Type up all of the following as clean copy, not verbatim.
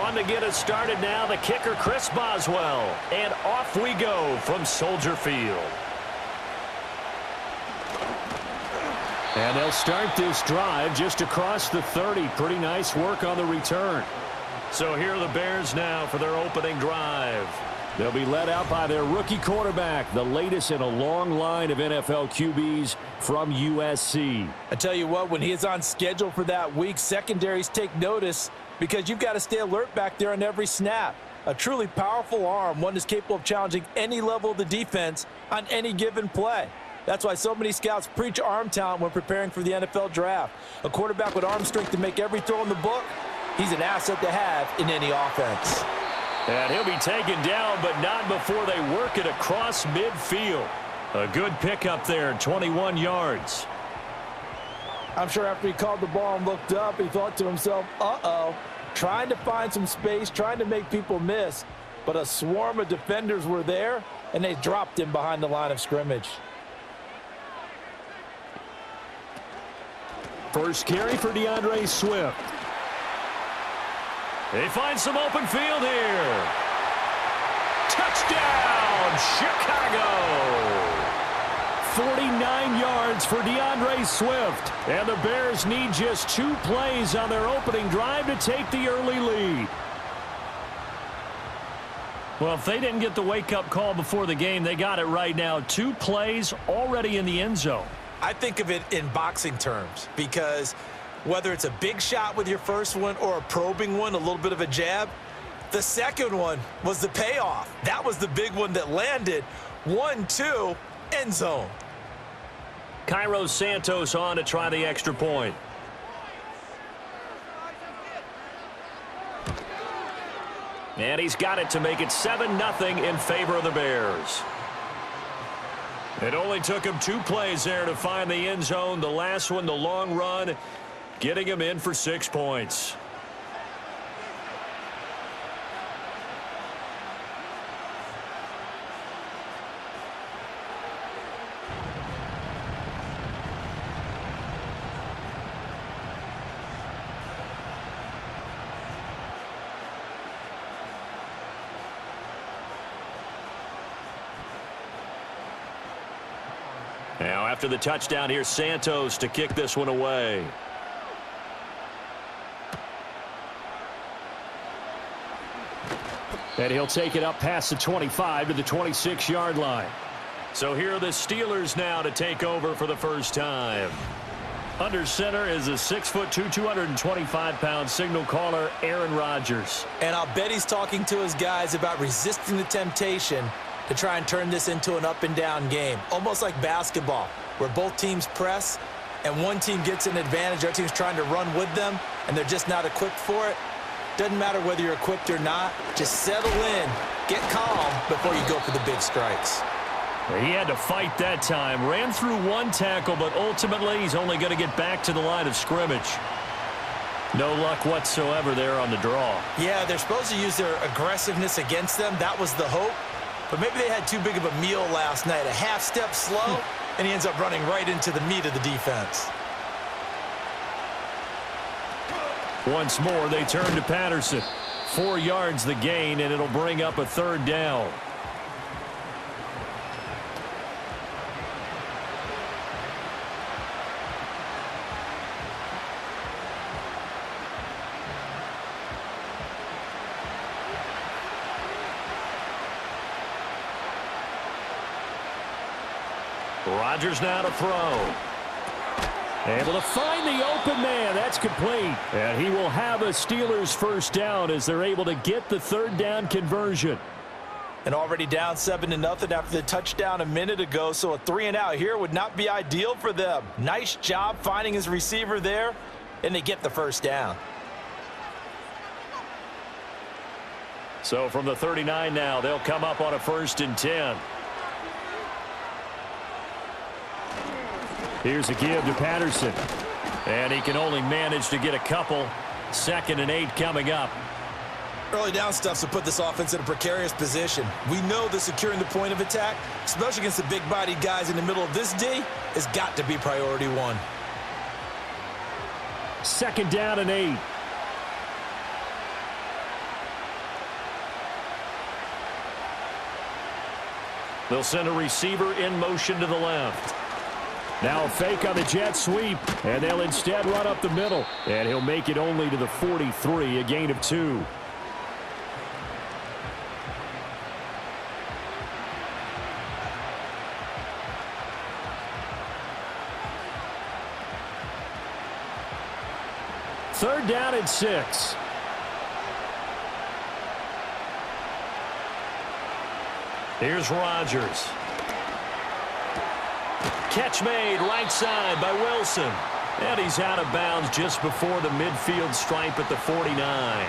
On to get us started now, the kicker, Chris Boswell. And off we go from Soldier Field. And they'll start this drive just across the 30. Pretty nice work on the return. So here are the Bears now for their opening drive. They'll be led out by their rookie quarterback, the latest in a long line of NFL QBs from USC. I tell you what, when he is on schedule for that week, secondaries take notice because you've got to stay alert back there on every snap. A truly powerful arm, one that's capable of challenging any level of the defense on any given play. That's why so many scouts preach arm talent when preparing for the NFL draft. A quarterback with arm strength to make every throw in the book, he's an asset to have in any offense. And he'll be taken down, but not before they work it across midfield. A good pickup there, 21 yards. I'm sure after he called the ball and looked up, he thought to himself, uh-oh, trying to find some space, trying to make people miss. But a swarm of defenders were there, and they dropped him behind the line of scrimmage. First carry for DeAndre Swift. They find some open field here. Touchdown, Chicago! 49 yards for DeAndre Swift. And the Bears need just 2 plays on their opening drive to take the early lead. Well, if they didn't get the wake-up call before the game, they got it right now. 2 plays already in the end zone. I think of it in boxing terms because whether it's a big shot with your first one or a probing one, a little bit of a jab, the second one was the payoff. That was the big one that landed. 1-2, end zone. Cairo Santos on to try the extra point. And he's got it to make it 7-0 in favor of the Bears. It only took him 2 plays there to find the end zone. The last one, the long run, getting him in for 6 points. Now, after the touchdown, here's Santos to kick this one away. And he'll take it up past the 25 to the 26-yard line. So here are the Steelers now to take over for the first time. Under center is a 6'2", 225-pound signal caller, Aaron Rodgers. And I'll bet he's talking to his guys about resisting the temptation to try and turn this into an up-and-down game. Almost like basketball, where both teams press, and one team gets an advantage, the other team's trying to run with them, and they're just not equipped for it. Doesn't matter whether you're equipped or not. Just settle in, get calm before you go for the big strikes. He had to fight that time. Ran through 1 tackle, but ultimately he's only going to get back to the line of scrimmage. No luck whatsoever there on the draw. Yeah, they're supposed to use their aggressiveness against them. That was the hope. But maybe they had too big of a meal last night. A half step slow, and he ends up running right into the meat of the defense. Once more, they turn to Patterson. 4 yards the gain, and it'll bring up a 3rd down. Rodgers now to throw. Able to find the open man. That's complete. And he will have a Steelers first down as they're able to get the 3rd down conversion. And already down 7-0 after the touchdown a minute ago, so a 3-and-out here would not be ideal for them. Nice job finding his receiver there, and they get the first down. So from the 39 now, they'll come up on a 1st and 10. Here's a give to Patterson. And he can only manage to get a couple. 2nd and 8 coming up. Early down stuff to put this offense in a precarious position. We know that securing the point of attack, especially against the big-bodied guys in the middle of this D, has got to be priority 1. 2nd down and 8. They'll send a receiver in motion to the left. Now a fake on the jet sweep, and they'll instead run up the middle. And he'll make it only to the 43, a gain of 2. Third down and 6. Here's Rodgers. Catch made right side by Wilson. And he's out of bounds just before the midfield stripe at the 49.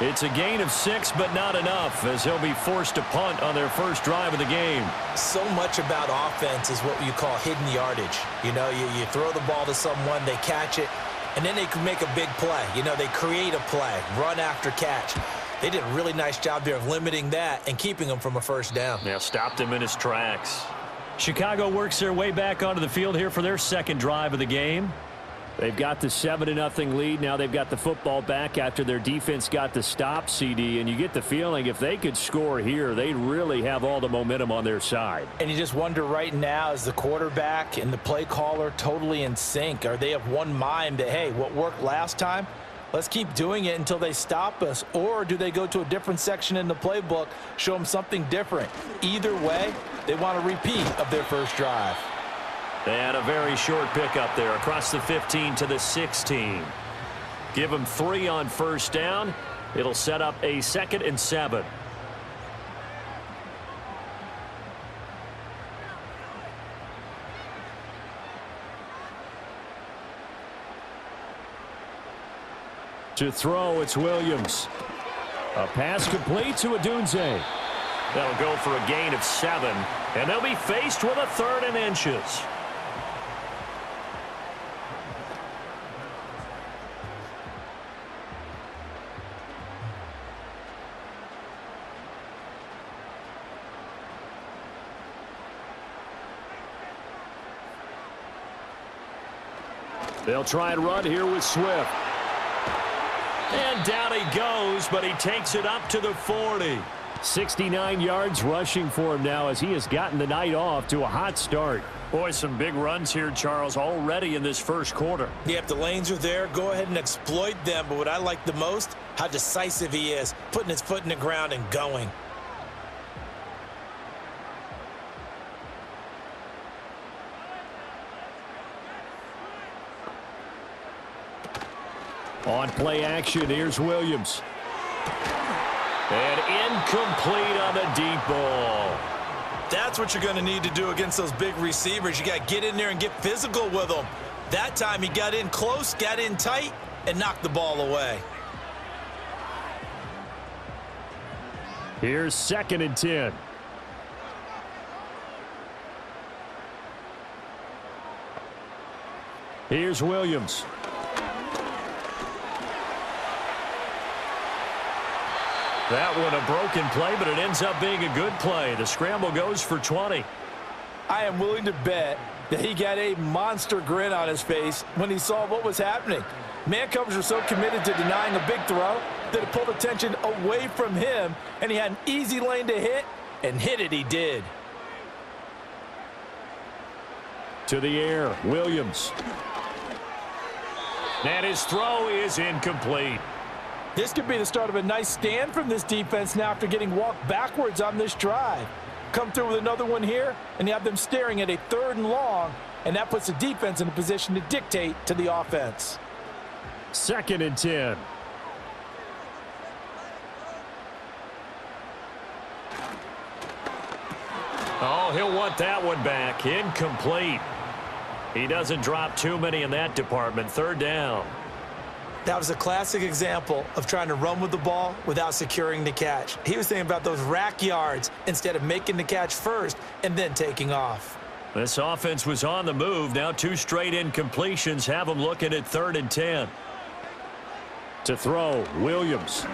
It's a gain of 6, but not enough, as he'll be forced to punt on their first drive of the game. So much about offense is what you call hidden yardage. You know, you throw the ball to someone, they catch it, and then they can make a big play. You know, they create a play, run after catch. They did a really nice job there of limiting that and keeping him from a first down. Yeah, stopped him in his tracks. Chicago works their way back onto the field here for their second drive of the game. They've got the 7-0 lead. Now they've got the football back after their defense got the stop, CD. And you get the feeling if they could score here, they'd really have all the momentum on their side. And you just wonder right now, is the quarterback and the play caller totally in sync? Are they of one mind that, hey, what worked last time, let's keep doing it until they stop us? Or do they go to a different section in the playbook, show them something different? Either way, they want a repeat of their first drive. And a very short pickup there across the 15 to the 16. Give them 3 on first down. It'll set up a 2nd and 7. To throw, it's Williams. A pass complete to Adunze. That'll go for a gain of 7, and they'll be faced with a 3rd and inches. They'll try and run here with Swift. And down he goes, but he takes it up to the 40. 69 yards rushing for him now as he has gotten the night off to a hot start. Boy, some big runs here, Charles, already in this first quarter. Yeah, if the lanes are there, go ahead and exploit them. But what I like the most, how decisive he is, putting his foot in the ground and going. On play action, here's Williams. And incomplete on the deep ball. That's what you're going to need to do against those big receivers. You got to get in there and get physical with them. That time he got in close, got in tight, and knocked the ball away. Here's 2nd and 10. Here's Williams. That one a broken play, but it ends up being a good play. The scramble goes for 20. I am willing to bet that he got a monster grin on his face when he saw what was happening. Man coverage was so committed to denying a big throw that it pulled attention away from him, and he had an easy lane to hit, and hit it he did. To the air, Williams. And his throw is incomplete. This could be the start of a nice stand from this defense now after getting walked backwards on this drive. Come through with another one here, and you have them staring at a 3rd and long, and that puts the defense in a position to dictate to the offense. 2nd and 10. Oh, he'll want that one back. Incomplete. He doesn't drop too many in that department. 3rd down. That was a classic example of trying to run with the ball without securing the catch. He was thinking about those rack yards instead of making the catch first and then taking off. This offense was on the move. Now 2 straight incompletions have them looking at 3rd and 10. To throw, Williams.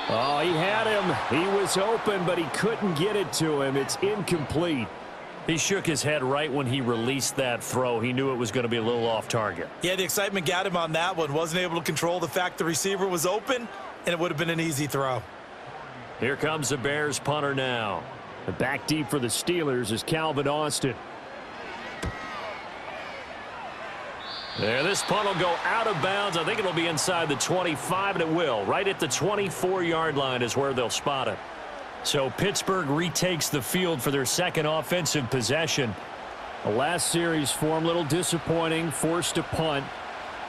Oh, he had him. He was open, but he couldn't get it to him. It's incomplete. He shook his head right when he released that throw. He knew it was going to be a little off target. Yeah, the excitement got him on that one. Wasn't able to control the fact the receiver was open, and it would have been an easy throw. Here comes the Bears punter now. Back deep for the Steelers is Calvin Austin. There, this punt will go out of bounds. I think it'll be inside the 25, and it will. Right at the 24-yard line is where they'll spot it. So Pittsburgh retakes the field for their second offensive possession. The last series form a little disappointing, forced to punt.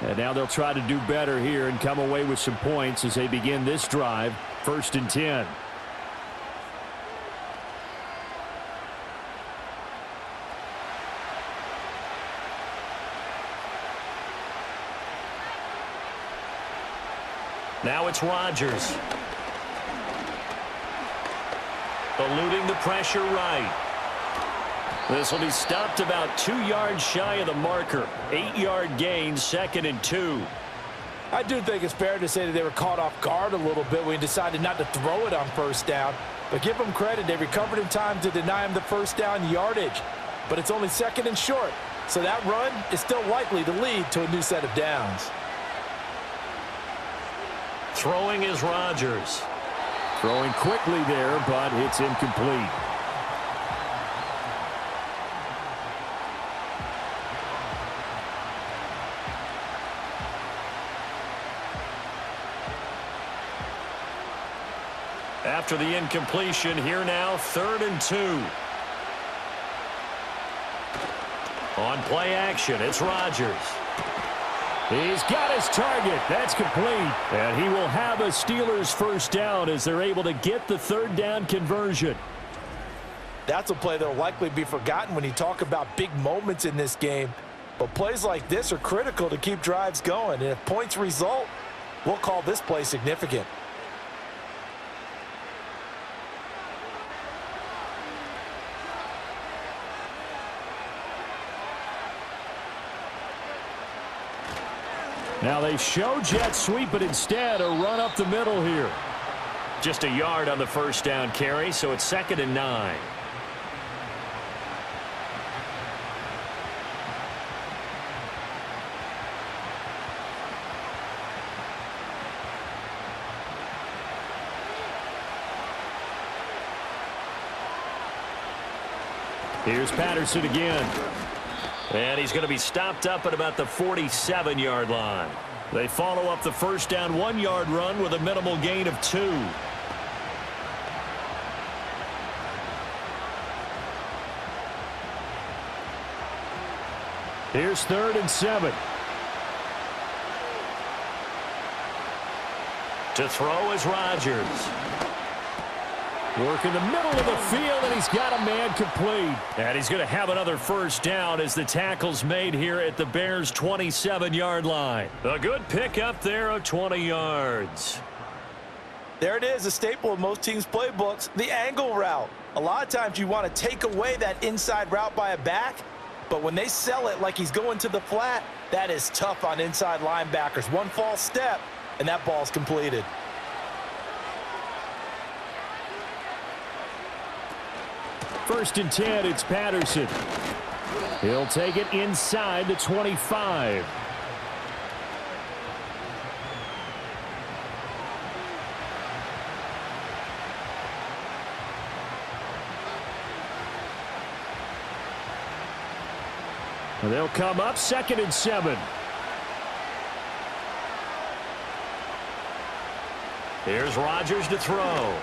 And now they'll try to do better here and come away with some points as they begin this drive. 1st and 10. Now it's Rodgers. Eluding the pressure right. This will be stopped about 2 yards shy of the marker. 8-yard gain, 2nd and 2. I do think it's fair to say that they were caught off guard a little bit when he decided not to throw it on 1st down. But give them credit, they recovered in time to deny him the 1st down yardage. But it's only 2nd and short, so that run is still likely to lead to a new set of downs. Throwing is Rodgers. Throwing quickly there, but it's incomplete. After the incompletion, here now, 3rd and 2. On play action, it's Rodgers. He's got his target. That's complete. And he will have a Steelers 1st down as they're able to get the 3rd down conversion. That's a play that will likely be forgotten when you talk about big moments in this game. But plays like this are critical to keep drives going. And if points result, we'll call this play significant. Now they show jet sweep, but instead a run up the middle here. Just a yard on the 1st down carry, so it's 2nd and 9. Here's Patterson again. And he's going to be stopped up at about the 47-yard line. They follow up the 1st down 1-yard run with a minimal gain of 2. Here's 3rd and 7. To throw is Rodgers. Work in the middle of the field, and he's got a man complete. And he's going to have another 1st down as the tackle's made here at the Bears' 27-yard line. A good pickup there of 20 yards. There it is, a staple of most teams' playbooks, the angle route. A lot of times you want to take away that inside route by a back, but when they sell it like he's going to the flat, that is tough on inside linebackers. One false step, and that ball's completed. First and 10, it's Patterson. He'll take it inside the 25. And they'll come up 2nd and 7. Here's Rodgers to throw.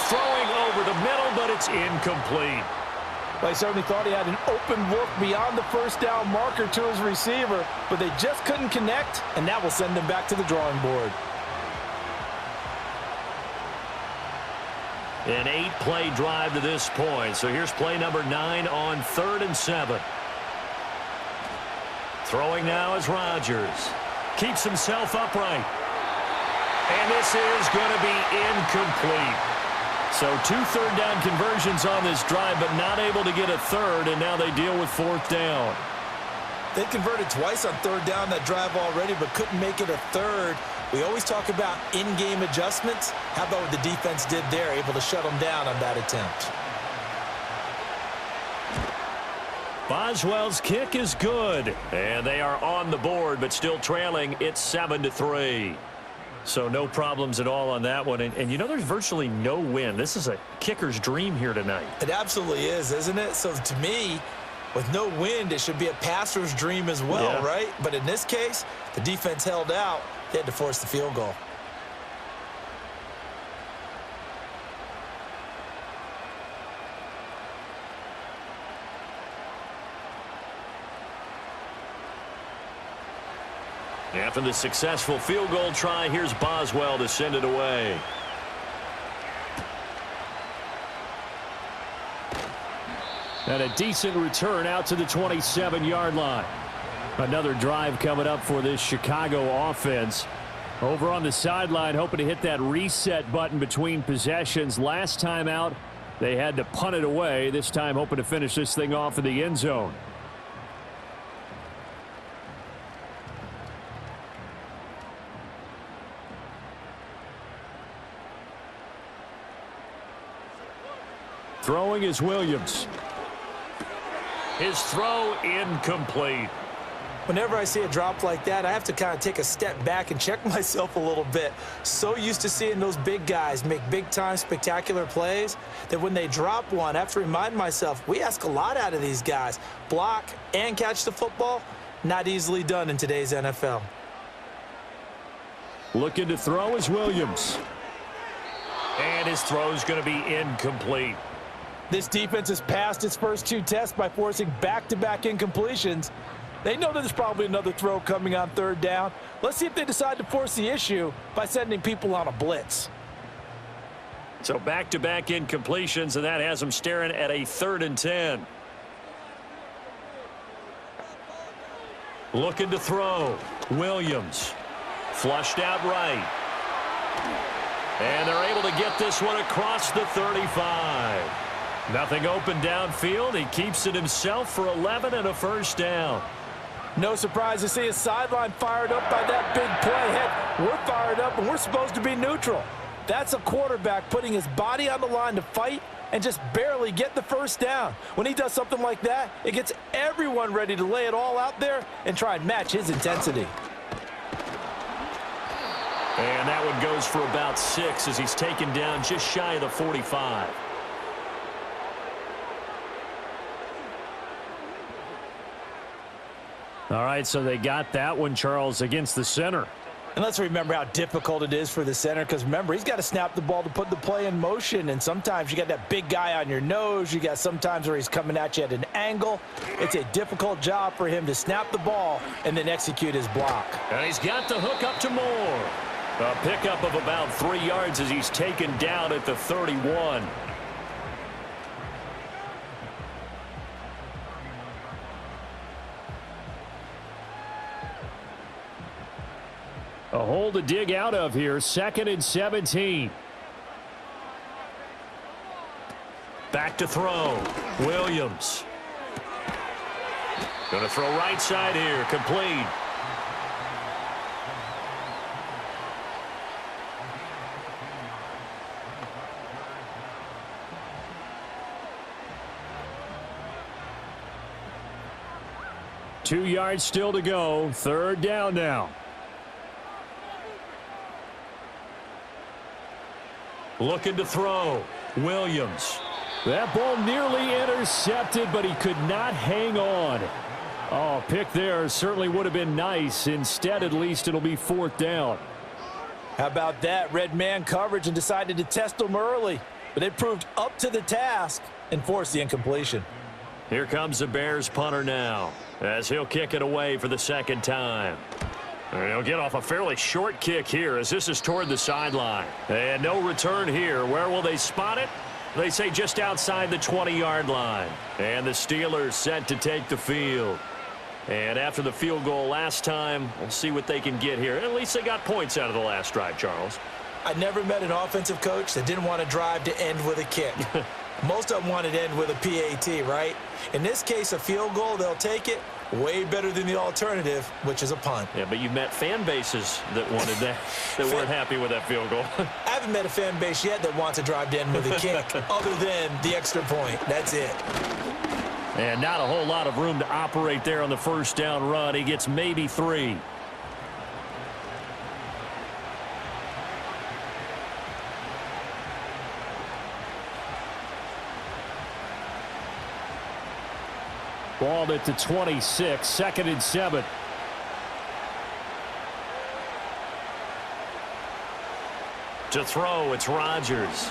Throwing over the middle, but it's incomplete. Well, he certainly thought he had an open look beyond the 1st down marker to his receiver, but they just couldn't connect, and that will send them back to the drawing board. An 8-play drive to this point, so here's play number 9 on 3rd and 7. Throwing now is Rodgers. Keeps himself upright. And this is going to be incomplete. So 2 3rd down conversions on this drive, but not able to get a 3rd, and now they deal with 4th down. They converted twice on 3rd down that drive already, but couldn't make it a 3rd. We always talk about in-game adjustments. How about what the defense did there, able to shut them down on that attempt? Boswell's kick is good, and they are on the board, but still trailing. It's 7-3. So no problems at all on that one. And you know, there's virtually no wind. This is a kicker's dream here tonight. It absolutely is, isn't it? So to me, with no wind, it should be a passer's dream as well, right? But in this case, the defense held out. They had to force the field goal. After the successful field goal try, here's Boswell to send it away. And a decent return out to the 27-yard line. Another drive coming up for this Chicago offense. Over on the sideline, hoping to hit that reset button between possessions. Last time out, they had to punt it away. This time, hoping to finish this thing off in the end zone. Throwing is Williams. His throw incomplete. Whenever I see a drop like that, I have to kind of take a step back and check myself a little bit. So used to seeing those big guys make big-time spectacular plays that when they drop one, I have to remind myself, we ask a lot out of these guys. Block and catch the football, not easily done in today's NFL. Looking to throw is Williams. And his throw is going to be incomplete. This defense has passed its first two tests by forcing back-to-back incompletions. They know that there's probably another throw coming on third down. Let's see if they decide to force the issue by sending people on a blitz. So back-to-back incompletions, and that has them staring at a 3rd and 10. Looking to throw. Williams. Flushed out right. And they're able to get this one across the 35. Nothing open downfield. He keeps it himself for 11 and a first down. No surprise to see his sideline fired up by that big play. Heck, we're fired up, and we're supposed to be neutral. That's a quarterback putting his body on the line to fight and just barely get the first down. When he does something like that, it gets everyone ready to lay it all out there and try and match his intensity. And that one goes for about 6 as he's taken down just shy of the 45. All right, so they got that one, Charles, against the center. And let's remember how difficult it is for the center, because remember, he's got to snap the ball to put the play in motion, and sometimes you got that big guy on your nose. You got sometimes where he's coming at you at an angle. It's a difficult job for him to snap the ball and then execute his block. And he's got the hook up to Moore. A pickup of about 3 yards as he's taken down at the 31. A hole to dig out of here. 2nd and 17. Back to throw. Williams. Going to throw right side here. Complete. Two yards still to go. 3rd down now. Looking to throw. Williams. That ball nearly intercepted, but he could not hang on. Oh, pick there certainly would have been nice. Instead, at least, it'll be 4th down. How about that? Red man coverage and decided to test him early. But it proved up to the task and forced the incompletion. Here comes the Bears punter now as he'll kick it away for the 2nd time. And he'll get off a fairly short kick here as this is toward the sideline. And no return here. Where will they spot it? They say just outside the 20-yard line. And the Steelers set to take the field. And after the field goal last time, we'll see what they can get here. At least they got points out of the last drive, Charles. I never met an offensive coach that didn't want to drive to end with a kick. Most of them wanted to end with a PAT, right? In this case, a field goal, they'll take it. Way better than the alternative, which is a punt. Yeah, but you met fan bases that wanted that, that weren't happy with that field goal. I haven't met a fan base yet that wants to drive to end with a kick other than the extra point. That's it. And not a whole lot of room to operate there on the 1st down run. He gets maybe 3. Ball at the 26, 2nd and 7. To throw, it's Rodgers.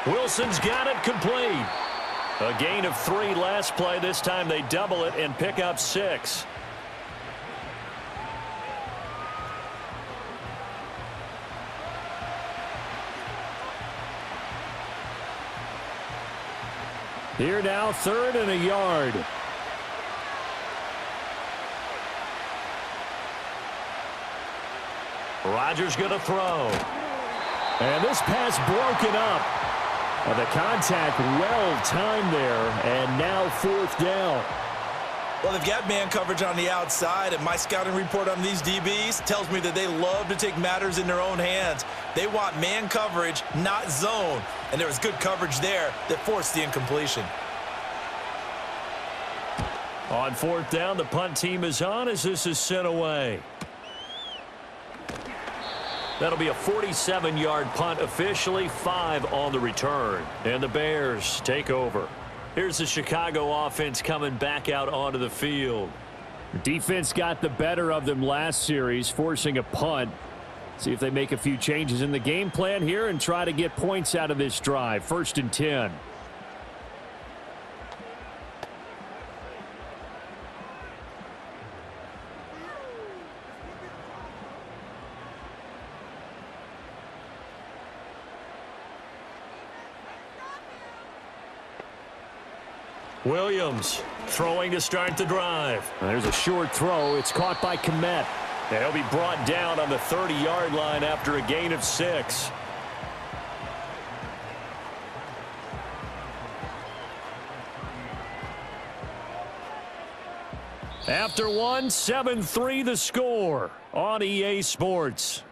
Wilson's got it complete. A gain of 3 last play. This time they double it and pick up 6. Here now, 3rd and a yard. Rodgers going to throw. And this pass broken up. The contact well timed there, and now 4th down. Well, they've got man coverage on the outside, and my scouting report on these DBs tells me that they love to take matters in their own hands. They want man coverage, not zone. And there was good coverage there that forced the incompletion. On 4th down, the punt team is on as this is sent away. That'll be a 47-yard punt, officially 5 on the return. And the Bears take over. Here's the Chicago offense coming back out onto the field. Defense got the better of them last series, forcing a punt. See if they make a few changes in the game plan here and try to get points out of this drive. 1st and 10. Williams throwing to start the drive. There's a short throw. It's caught by Komet. And he'll be brought down on the 30-yard line after a gain of 6. After 1, 7-3 the score on EA Sports.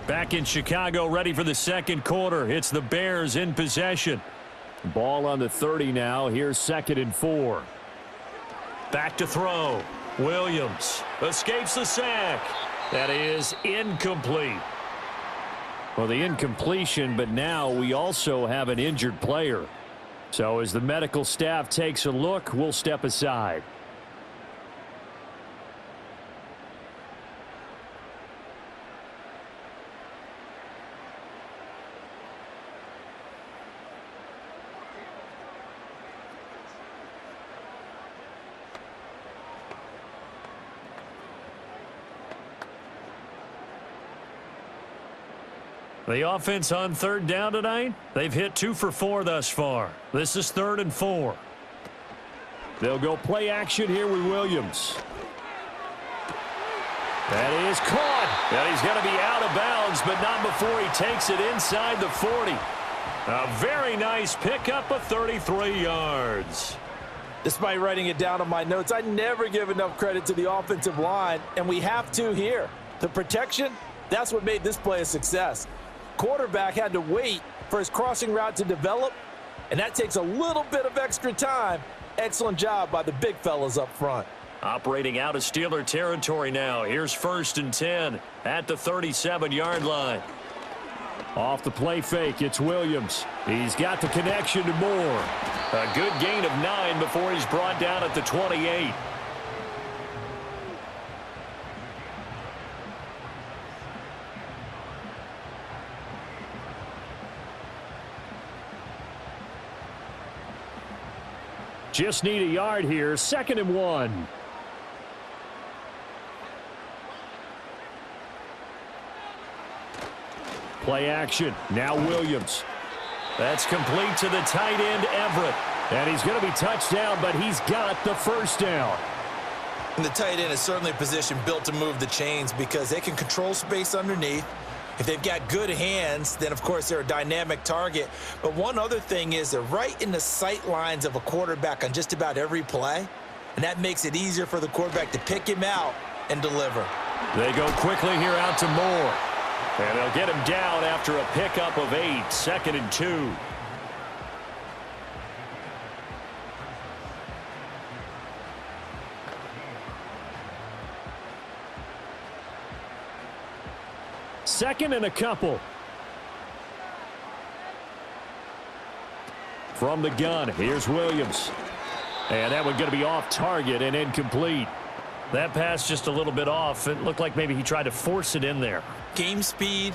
Back in Chicago, ready for the 2nd quarter. It's the Bears in possession. Ball on the 30 now. Here's 2nd and 4. Back to throw. Williams escapes the sack. That is incomplete. Well, the incompletion, but now we also have an injured player. So as the medical staff takes a look, we'll step aside. The offense on 3rd down tonight, they've hit 2 for 4 thus far. This is 3rd and 4. They'll go play action here with Williams. That is caught. And he's going to be out of bounds, but not before he takes it inside the 40. A very nice pickup of 33 yards. Despite writing it down on my notes, I never give enough credit to the offensive line, and we have to here. The protection, that's what made this play a success. Quarterback had to wait for his crossing route to develop, and that takes a little bit of extra time. Excellent job by the big fellas up front. Operating out of Steeler territory now. Here's 1st and 10 at the 37-yard line. Off the play fake, it's Williams. He's got the connection to Moore. A good gain of 9 before he's brought down at the 28. Just need a yard here. 2nd and 1. Play action. Now Williams. That's complete to the tight end, Everett. And he's going to be touched down, but he's got the 1st down. And the tight end is certainly a position built to move the chains because they can control space underneath. If they've got good hands, then, of course, they're a dynamic target. But one other thing is they're right in the sight lines of a quarterback on just about every play. And that makes it easier for the quarterback to pick him out and deliver. They go quickly here out to Moore. And they'll get him down after a pickup of 8. 2nd and 2. Second and a couple. From the gun, here's Williams. And that one going to be off target and incomplete. That pass just a little bit off. It looked like maybe he tried to force it in there. Game speed,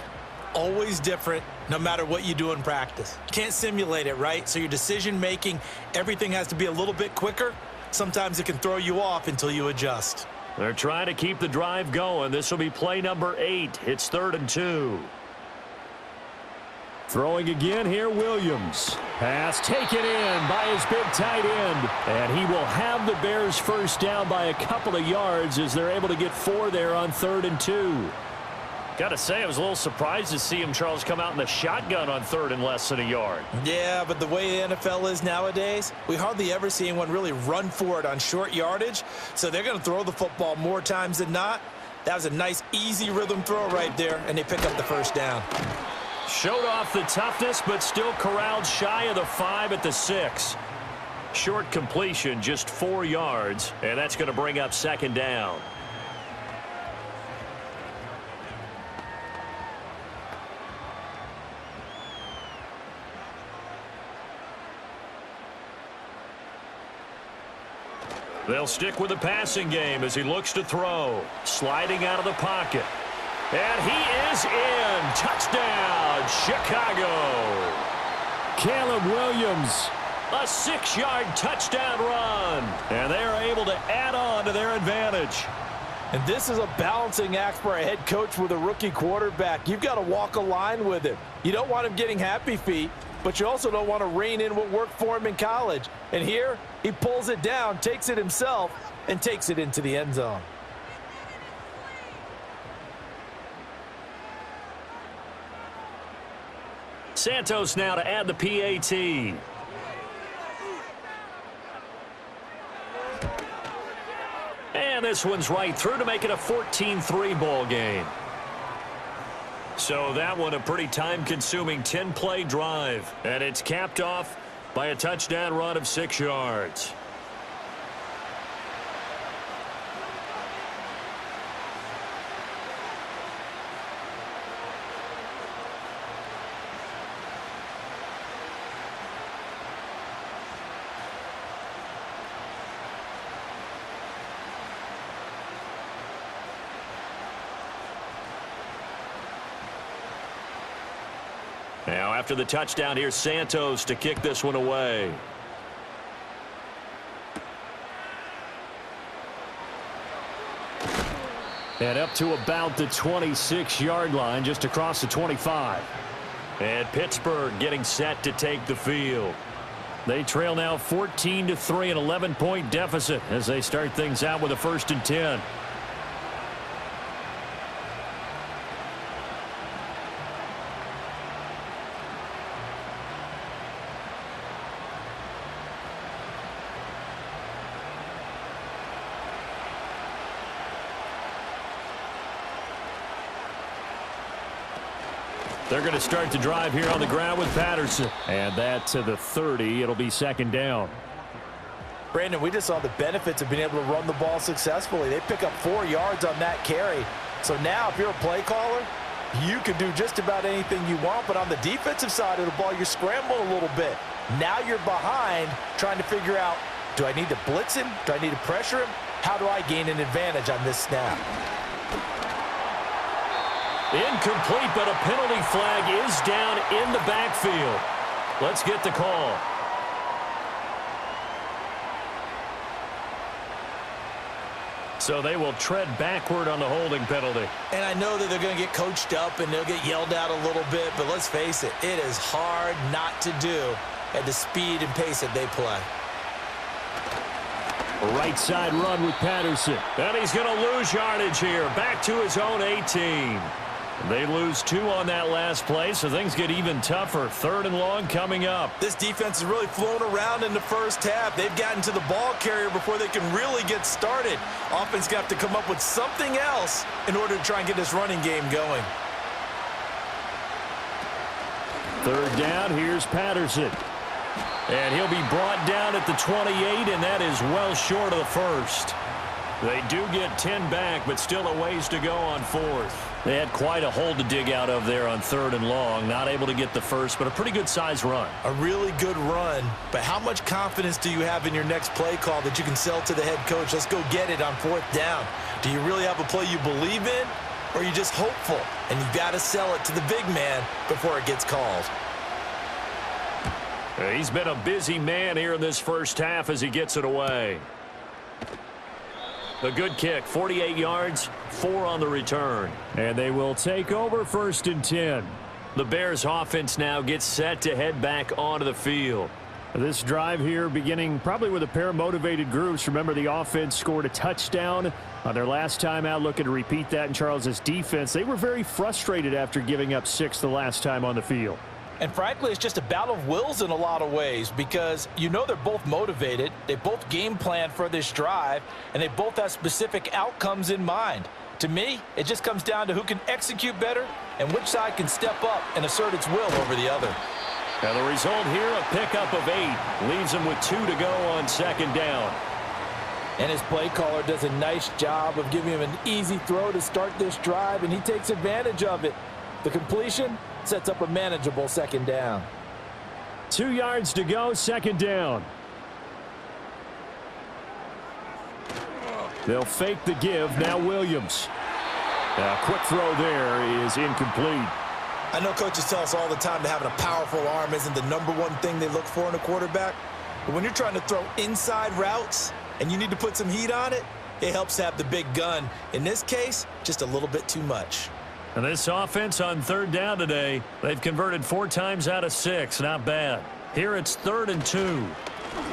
always different, no matter what you do in practice. Can't simulate it, right? So your decision making, everything has to be a little bit quicker. Sometimes it can throw you off until you adjust. They're trying to keep the drive going. This will be play number 8. It's 3rd and 2. Throwing again here, Williams. Pass taken in by his big tight end. And he will have the Bears first down by a couple of yards as they're able to get 4 there on 3rd and 2. Got to say, I was a little surprised to see him, Charles, come out in the shotgun on 3rd and less than a yard. Yeah, but the way the NFL is nowadays, we hardly ever see anyone really run for it on short yardage. So they're going to throw the football more times than not. That was a nice, easy rhythm throw right there, and they pick up the first down. Showed off the toughness, but still corralled shy of the 5 at the 6. Short completion, just 4 yards, and that's going to bring up 2nd down. They'll stick with the passing game as he looks to throw. Sliding out of the pocket. And he is in. Touchdown, Chicago. Caleb Williams, a 6-yard touchdown run. And they are able to add on to their advantage. And this is a balancing act for a head coach with a rookie quarterback. You've got to walk a line with him. You don't want him getting happy feet, but you also don't want to rein in what worked for him in college. And here, he pulls it down, takes it himself, and takes it into the end zone. Santos now to add the PAT. And this one's right through to make it a 14-3 ball game. So that one a pretty time-consuming 10-play drive. And it's capped off by a touchdown run of 6 yards. Now, after the touchdown, here's Santos to kick this one away. And up to about the 26-yard line, just across the 25. And Pittsburgh getting set to take the field. They trail now 14-3, an 11-point deficit as they start things out with a 1st and 10. They're going to start the drive here on the ground with Patterson. And that to the 30. It'll be 2nd down. Brandon, we just saw the benefits of being able to run the ball successfully. They pick up 4 yards on that carry. So now if you're a play caller, you can do just about anything you want. But on the defensive side of the ball, you're scrambling a little bit. Now you're behind trying to figure out, do I need to blitz him? Do I need to pressure him? How do I gain an advantage on this snap? Incomplete, but a penalty flag is down in the backfield. Let's get the call. So they will tread backward on the holding penalty. And I know that they're going to get coached up and they'll get yelled at a little bit, but let's face it, it is hard not to do at the speed and pace that they play. Right side run with Patterson. And he's going to lose yardage here. Back to his own 18. They lose 2 on that last play, so things get even tougher. 3rd and long coming up. This defense has really flown around in the first half. They've gotten to the ball carrier before they can really get started. Offense got to come up with something else in order to try and get this running game going. 3rd down, here's Patterson. And he'll be brought down at the 28, and that is well short of the 1st. They do get 10 back, but still a ways to go on fourth. They had quite a hole to dig out of there on 3rd and long. Not able to get the first, but a pretty good-sized run. A really good run, but how much confidence do you have in your next play call that you can sell to the head coach? Let's go get it on 4th down. Do you really have a play you believe in, or are you just hopeful? And you've got to sell it to the big man before it gets called. He's been a busy man here in this first half as he gets it away. A good kick, 48 yards, 4 on the return. And they will take over 1st and 10. The Bears offense now gets set to head back onto the field. This drive here beginning probably with a pair of motivated groups. Remember, the offense scored a touchdown on their last time out, looking to repeat that in Charles's defense. They were very frustrated after giving up 6 the last time on the field. And frankly, it's just a battle of wills in a lot of ways because you know they're both motivated. They both game plan for this drive, and they both have specific outcomes in mind. To me, it just comes down to who can execute better and which side can step up and assert its will over the other. And the result here, a pickup of 8. Leaves them with 2 to go on 2nd down. And his play caller does a nice job of giving him an easy throw to start this drive, and he takes advantage of it. The completion sets up a manageable 2nd down. 2 yards to go, 2nd down. They'll fake the give. Now Williams. A quick throw there is incomplete. I know coaches tell us all the time that having a powerful arm isn't the #1 thing they look for in a quarterback. But when you're trying to throw inside routes and you need to put some heat on it, it helps to have the big gun. In this case, just a little bit too much. And this offense on 3rd down today, they've converted 4 times out of 6. Not bad. Here it's 3rd and 2.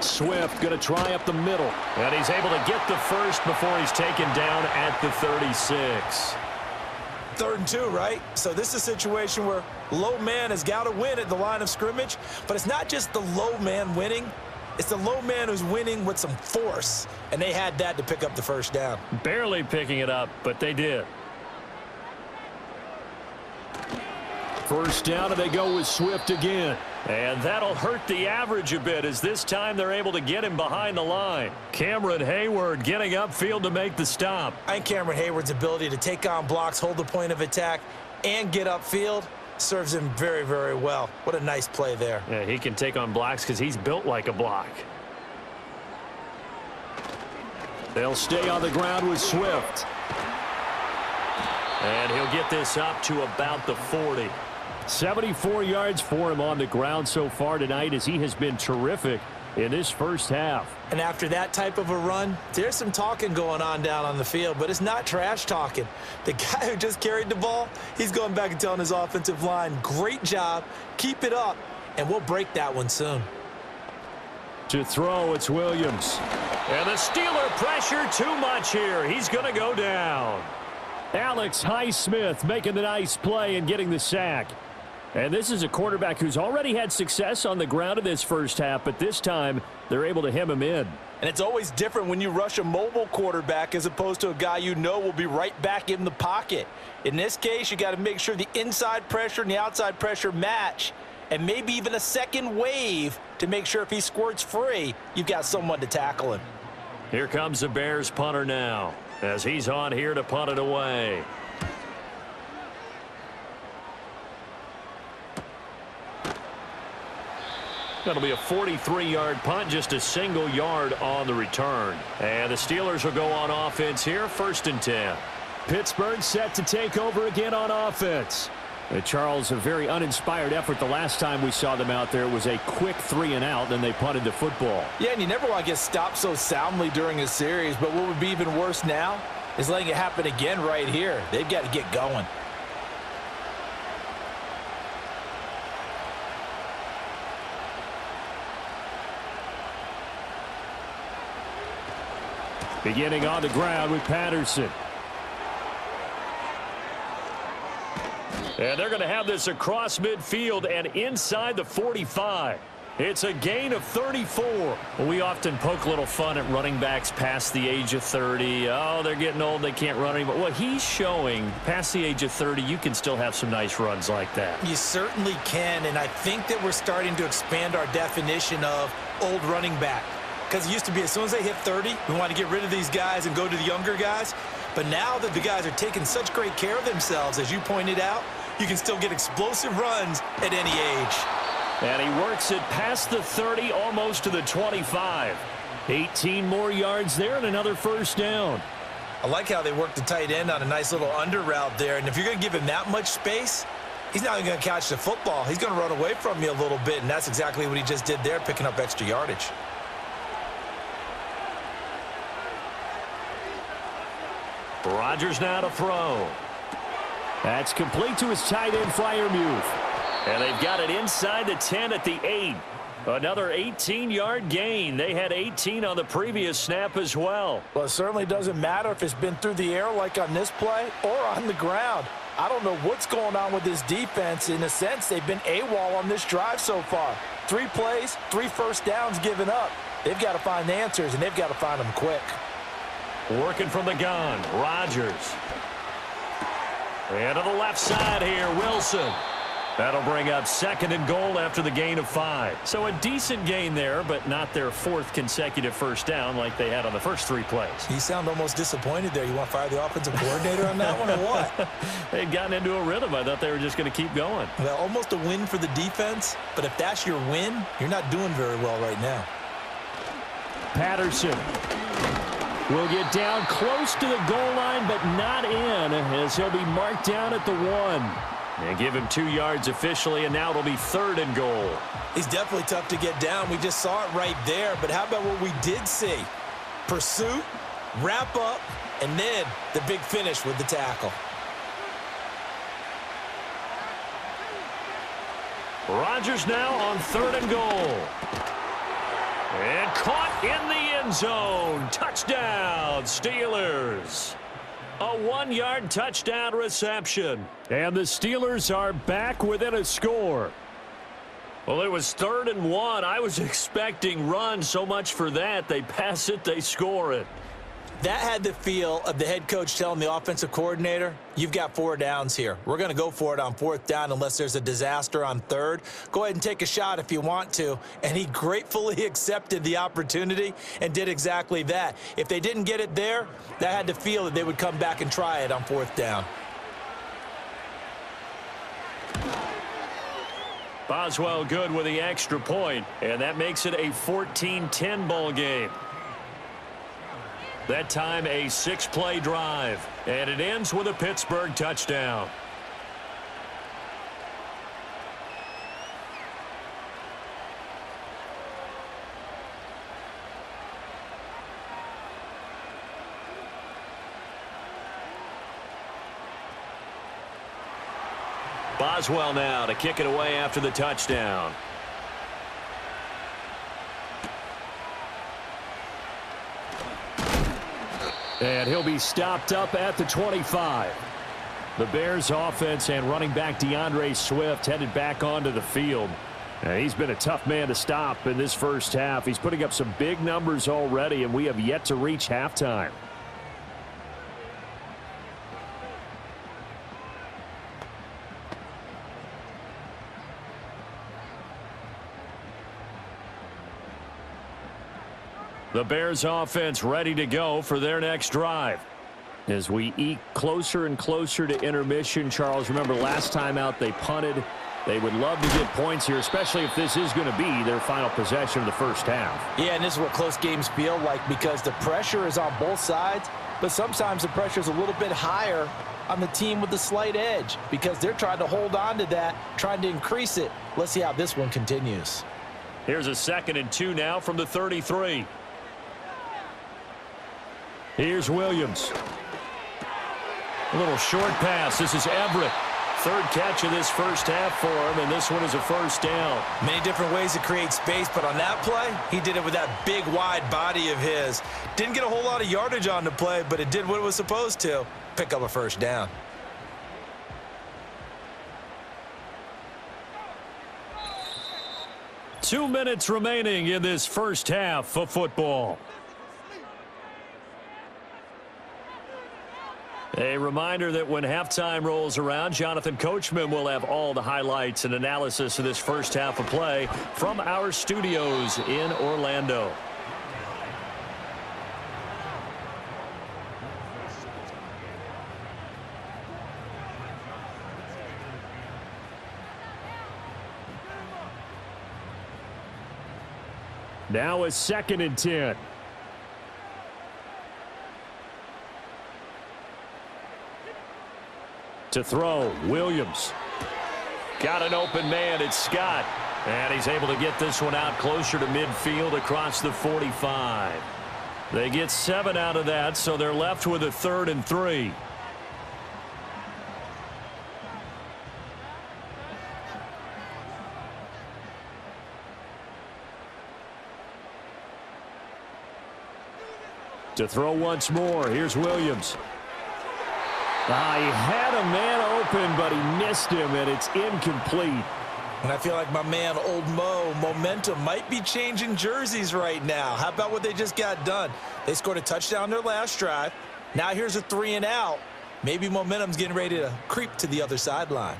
Swift going to try up the middle. And he's able to get the first before he's taken down at the 36. 3rd and 2, right? So this is a situation where low man has got to win at the line of scrimmage. But it's not just the low man winning. It's the low man who's winning with some force. And they had that to pick up the 1st down. Barely picking it up, but they did. 1st down, and they go with Swift again. And that'll hurt the average a bit as this time they're able to get him behind the line. Cameron Hayward getting upfield to make the stop. I think Cameron Hayward's ability to take on blocks, hold the point of attack, and get upfield serves him very, very well. What a nice play there. Yeah, he can take on blocks because he's built like a block. They'll stay on the ground with Swift. And he'll get this up to about the 40. 74 yards for him on the ground so far tonight as he has been terrific in this first half. And after that type of a run, there's some talking going on down on the field, but it's not trash talking. The guy who just carried the ball, he's going back and telling his offensive line, great job, keep it up, and we'll break that one soon. To throw, it's Williams. And the Steeler pressure too much here. He's going to go down. Alex Highsmith making the nice play and getting the sack. And this is a quarterback who's already had success on the ground in this first half, but this time they're able to hem him in. And it's always different when you rush a mobile quarterback as opposed to a guy you know will be right back in the pocket. In this case, you got to make sure the inside pressure and the outside pressure match, and maybe even a second wave to make sure if he squirts free, you've got someone to tackle him. Here comes the Bears punter now as he's on here to punt it away. That'll be a 43-yard punt, just a single yard on the return. And the Steelers will go on offense here, 1st and 10. Pittsburgh set to take over again on offense. Charles, a very uninspired effort the last time we saw them out there. It was a quick 3-and-out, then they punted the football. Yeah, and you never want to get stopped so soundly during a series, but what would be even worse now is letting it happen again right here. They've got to get going. Beginning on the ground with Patterson. And they're going to have this across midfield and inside the 45. It's a gain of 34. Well, we often poke a little fun at running backs past the age of 30. Oh, they're getting old, they can't run anymore. Well, he's showing past the age of 30, you can still have some nice runs like that. You certainly can, and I think that we're starting to expand our definition of old running back. because it used to be as soon as they hit 30, we want to get rid of these guys and go to the younger guys. But now that the guys are taking such great care of themselves, as you pointed out, you can still get explosive runs at any age. And he works it past the 30, almost to the 25. 18 more yards there and another first down. I like how they work the tight end on a nice little under route there. And if you're going to give him that much space, he's not even going to catch the football. He's going to run away from you a little bit, and that's exactly what he just did there, picking up extra yardage. Rodgers now to throw. That's complete to his tight end, Freiermuth. And they've got it inside the 10 at the 8. Another 18-yard gain. They had 18 on the previous snap as well. Well, it certainly doesn't matter if it's been through the air like on this play or on the ground. I don't know what's going on with this defense. In a sense, they've been AWOL on this drive so far. 3 plays, 3 first downs given up. They've got to find the answers, and they've got to find them quick. Working from the gun, Rodgers. And to the left side here, Wilson. That'll bring up 2nd and goal after the gain of 5. So a decent gain there, but not their 4th consecutive first down like they had on the first 3 plays. You sound almost disappointed there. You want to fire the offensive coordinator on that one or what? They'd gotten into a rhythm. I thought they were just going to keep going. Well, almost a win for the defense, but if that's your win, you're not doing very well right now. Patterson will get down close to the goal line, but not in, as he'll be marked down at the 1. And give him 2 yards officially, and now it'll be 3rd and goal. He's definitely tough to get down. We just saw it right there. But how about what we did see? Pursuit, wrap up, and then the big finish with the tackle. Rodgers now on 3rd and goal. And caught in the end zone. Touchdown, Steelers. A 1-yard touchdown reception. And the Steelers are back within a score. Well, it was 3rd and 1. I was expecting run. So much for that. They pass it, they score it. That had the feel of the head coach telling the offensive coordinator, you've got 4 downs here. We're going to go for it on 4th down unless there's a disaster on 3rd. Go ahead and take a shot if you want to. And he gratefully accepted the opportunity and did exactly that. If they didn't get it there, that had the feel that they would come back and try it on 4th down. Boswell good with the extra point, and that makes it a 14-10 ball game. That time a 6-play drive, and it ends with a Pittsburgh touchdown. Boswell now to kick it away after the touchdown. And he'll be stopped up at the 25. The Bears offense and running back DeAndre Swift headed back onto the field. And he's been a tough man to stop in this first half. He's putting up some big numbers already, and we have yet to reach halftime. The Bears offense ready to go for their next drive. As we eke closer and closer to intermission, Charles, remember last time out they punted. They would love to get points here, especially if this is going to be their final possession of the first half. Yeah, and this is what close games feel like because the pressure is on both sides, but sometimes the pressure is a little bit higher on the team with the slight edge because they're trying to hold on to that, trying to increase it. Let's see how this one continues. Here's a 2nd and 2 now from the 33. Here's Williams. A little short pass. This is Everett. 3rd catch of this first half for him, and this one is a first down. Many different ways to create space, but on that play, he did it with that big, wide body of his. Didn't get a whole lot of yardage on the play, but it did what it was supposed to. Pick up a first down. Two minutes remaining in this first half of football. A reminder that when halftime rolls around, Jonathan Coachman will have all the highlights and analysis of this first half of play from our studios in Orlando. Now a 2nd and 10. To throw, Williams. Got an open man, it's Scott. And he's able to get this one out closer to midfield across the 45. They get 7 out of that, so they're left with a 3rd and 3. To throw once more, here's Williams. He had a man open, but he missed him, and it's incomplete. And I feel like my man, Old Mo, momentum might be changing jerseys right now. How about what they just got done? They scored a touchdown their last drive. Now here's a 3 and out. Maybe momentum's getting ready to creep to the other sideline.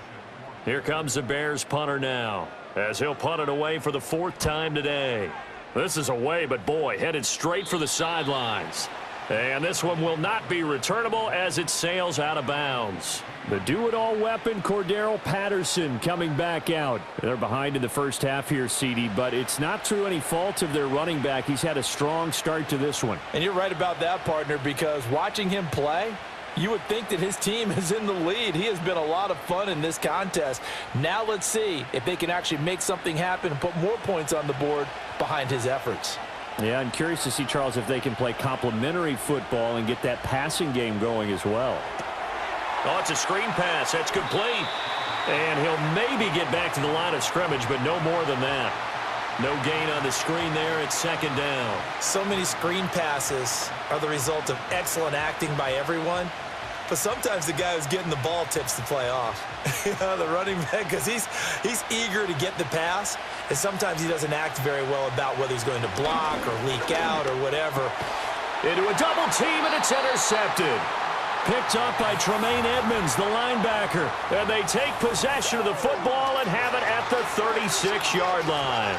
Here comes the Bears punter now, as he'll punt it away for the 4th time today. This is away, but boy, headed straight for the sidelines. And this one will not be returnable as it sails out of bounds. The do-it-all weapon, Cordero Patterson, coming back out. They're behind in the first half here, CD, but it's not through any fault of their running back. He's had a strong start to this one. And you're right about that, partner, because watching him play, you would think that his team is in the lead. He has been a lot of fun in this contest. Now let's see if they can actually make something happen and put more points on the board behind his efforts. Yeah, I'm curious to see, Charles, if they can play complementary football and get that passing game going as well. Oh, it's a screen pass. That's complete. And he'll maybe get back to the line of scrimmage, but no more than that. No gain on the screen there. It's 2nd down. So many screen passes are the result of excellent acting by everyone. But sometimes the guy who's getting the ball tips the play off. The running back, because he's eager to get the pass, and sometimes he doesn't act very well about whether he's going to block or leak out or whatever. Into a double team, and it's intercepted. Picked up by Tremaine Edmonds, the linebacker. And they take possession of the football and have it at the 36-yard line.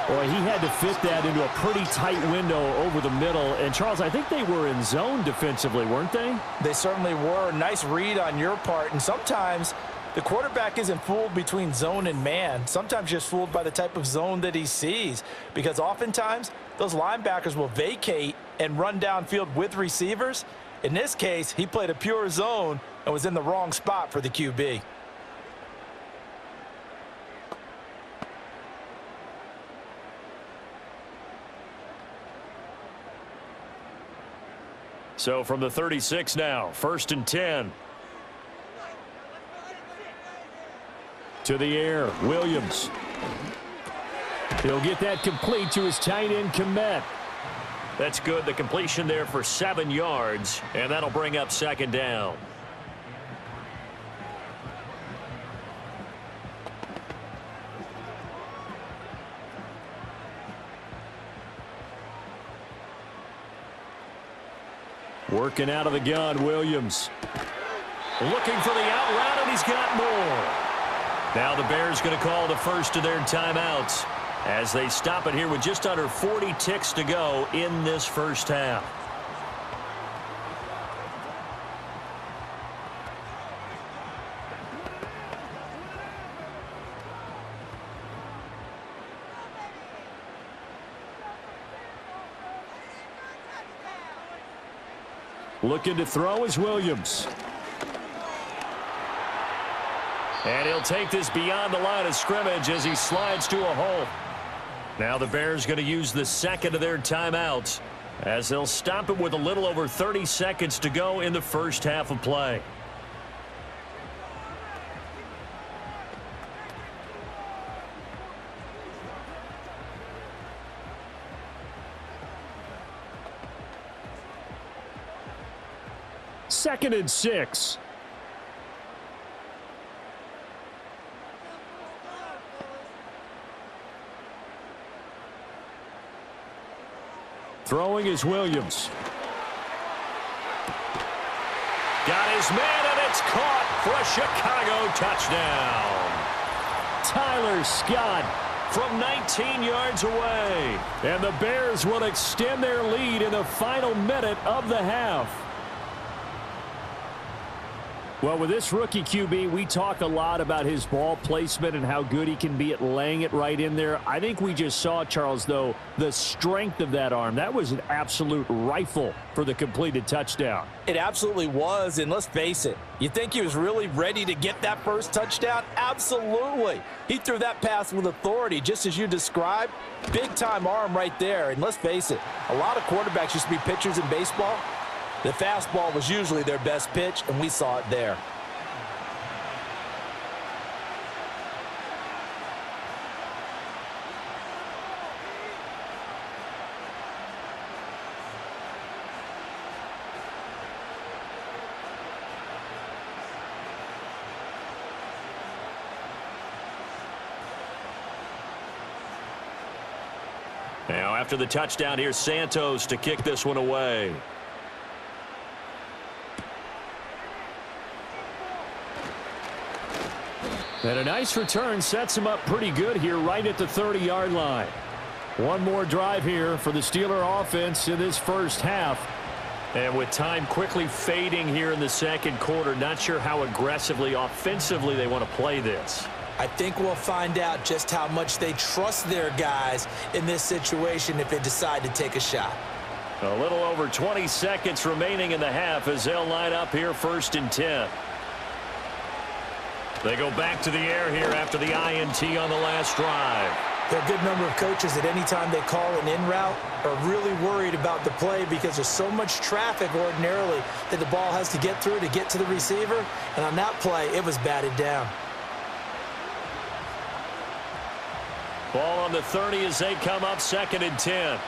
Boy, he had to fit that into a pretty tight window over the middle. And, Charles, I think they were in zone defensively, weren't they? They certainly were. Nice read on your part. And sometimes the quarterback isn't fooled between zone and man. Sometimes just fooled by the type of zone that he sees. Because oftentimes, those linebackers will vacate and run downfield with receivers. In this case, he played a pure zone and was in the wrong spot for the QB. So from the 36 now, 1st and 10. To the air, Williams. He'll get that complete to his tight end, Kmet. That's good. The completion there for 7 yards, and that'll bring up 2nd down. Working out of the gun, Williams. Looking for the out route, and he's got more. Now the Bears going to call the first of their timeouts as they stop it here with just under 40 ticks to go in this first half. Looking to throw is Williams. And he'll take this beyond the line of scrimmage as he slides to a hole. Now the Bears going to use the second of their timeouts as they'll stop it with a little over 30 seconds to go in the first half of play. Second and 6. Throwing is Williams. Got his man, and it's caught for a Chicago touchdown. Tyler Scott from 19 yards away. And the Bears will extend their lead in the final minute of the half. Well, with this rookie QB, we talk a lot about his ball placement and how good he can be at laying it right in there. I think we just saw, Charles, though, the strength of that arm. That was an absolute rifle for the completed touchdown. It absolutely was, and let's face it, you think he was really ready to get that first touchdown? Absolutely. He threw that pass with authority, just as you described. Big-time arm right there, and let's face it, a lot of quarterbacks used to be pitchers in baseball. The fastball was usually their best pitch, and we saw it there. Now, after the touchdown, here's Santos to kick this one away. And a nice return sets him up pretty good here right at the 30-yard line. One more drive here for the Steeler offense in this first half. And with time quickly fading here in the second quarter, not sure how aggressively, offensively they want to play this. I think we'll find out just how much they trust their guys in this situation if they decide to take a shot. A little over 20 seconds remaining in the half as they'll line up here 1st and 10. They go back to the air here after the INT on the last drive. There are a good number of coaches that any time they call an in route are really worried about the play because there's so much traffic ordinarily that the ball has to get through to get to the receiver. And on that play, it was batted down. Ball on the 30 as they come up 2nd and 10.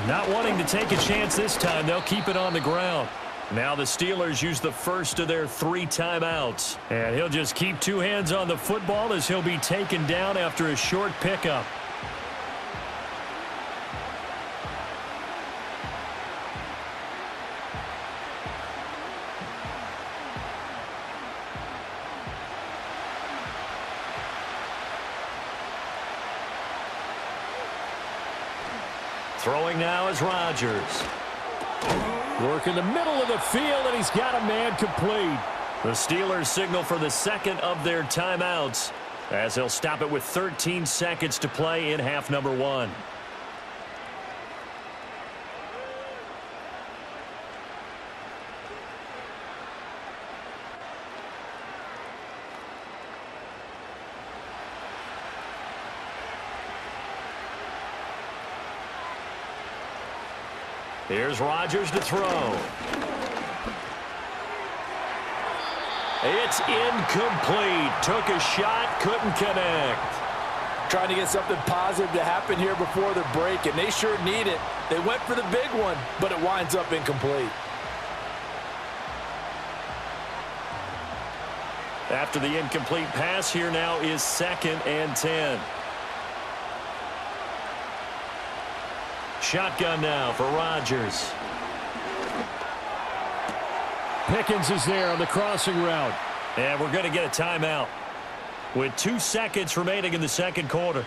Not wanting to take a chance this time. They'll keep it on the ground. Now the Steelers use the first of their 3 timeouts. And he'll just keep 2 hands on the football as he'll be taken down after a short pickup. Throwing now is Rodgers. Work in the middle of the field, and he's got a man complete. The Steelers signal for the 2nd of their timeouts as they'll stop it with 13 seconds to play in half number 1. Here's Rodgers to throw. It's incomplete. Took a shot, couldn't connect. Trying to get something positive to happen here before the break, and they sure need it. They went for the big one, but it winds up incomplete. After the incomplete pass, here now is 2nd and 10. Shotgun now for Rodgers. Pickens is there on the crossing route. And we're going to get a timeout with 2 seconds remaining in the second quarter.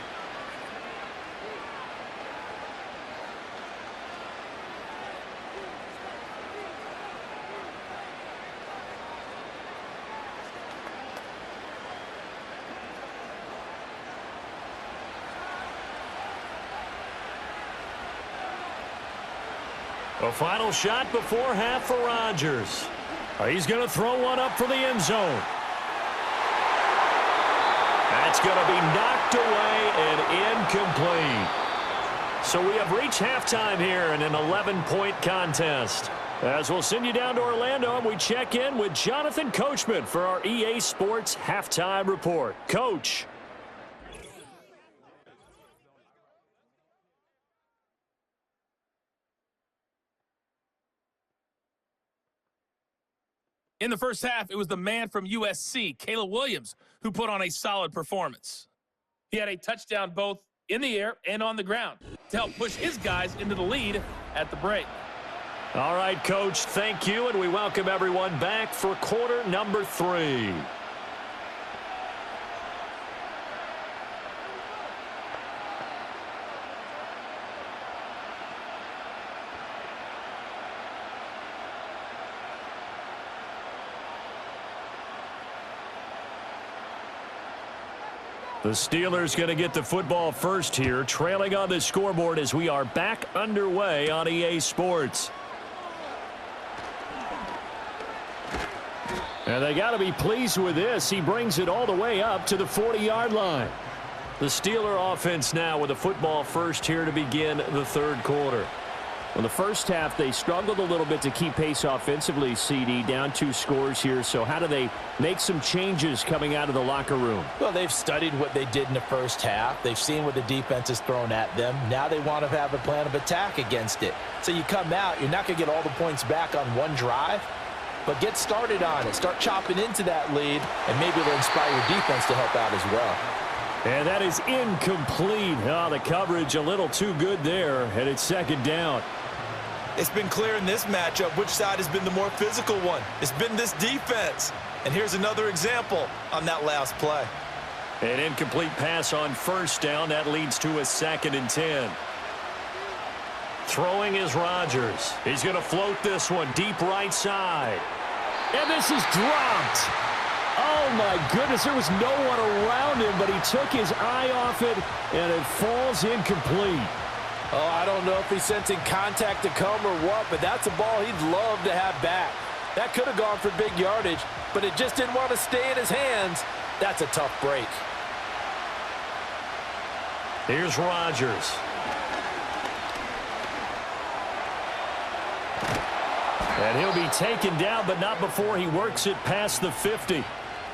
A final shot before half for Rodgers. He's going to throw one up for the end zone. That's going to be knocked away and incomplete. So we have reached halftime here in an 11-point contest. As we'll send you down to Orlando, and we check in with Jonathan Coachman for our EA Sports Halftime Report. Coach. In the first half, it was the man from USC, Caleb Williams, who put on a solid performance. He had a touchdown both in the air and on the ground to help push his guys into the lead at the break. All right, Coach, thank you, and we welcome everyone back for quarter number 3. The Steelers going to get the football first here, trailing on the scoreboard as we are back underway on EA Sports. And they got to be pleased with this. He brings it all the way up to the 40-yard line. The Steeler offense now with the football first here to begin the third quarter. In the first half, they struggled a little bit to keep pace offensively, CD, down 2 scores here. So how do they make some changes coming out of the locker room? Well, they've studied what they did in the first half. They've seen what the defense has thrown at them. Now they want to have a plan of attack against it. So you come out, you're not going to get all the points back on one drive, but get started on it. Start chopping into that lead, and maybe it'll inspire your defense to help out as well. And that is incomplete. Oh, the coverage a little too good there, and it's second down. It's been clear in this matchup which side has been the more physical one. It's been this defense. And here's another example on that last play. An incomplete pass on first down. That leads to a 2nd and 10. Throwing is Rodgers. He's going to float this one deep right side. And this is dropped. Oh, my goodness. There was no one around him, but he took his eye off it, and it falls incomplete. Oh, I don't know if he's sensing contact to come or what, but that's a ball he'd love to have back. That could have gone for big yardage, but it just didn't want to stay in his hands. That's a tough break. Here's Rodgers. And he'll be taken down, but not before he works it past the 50.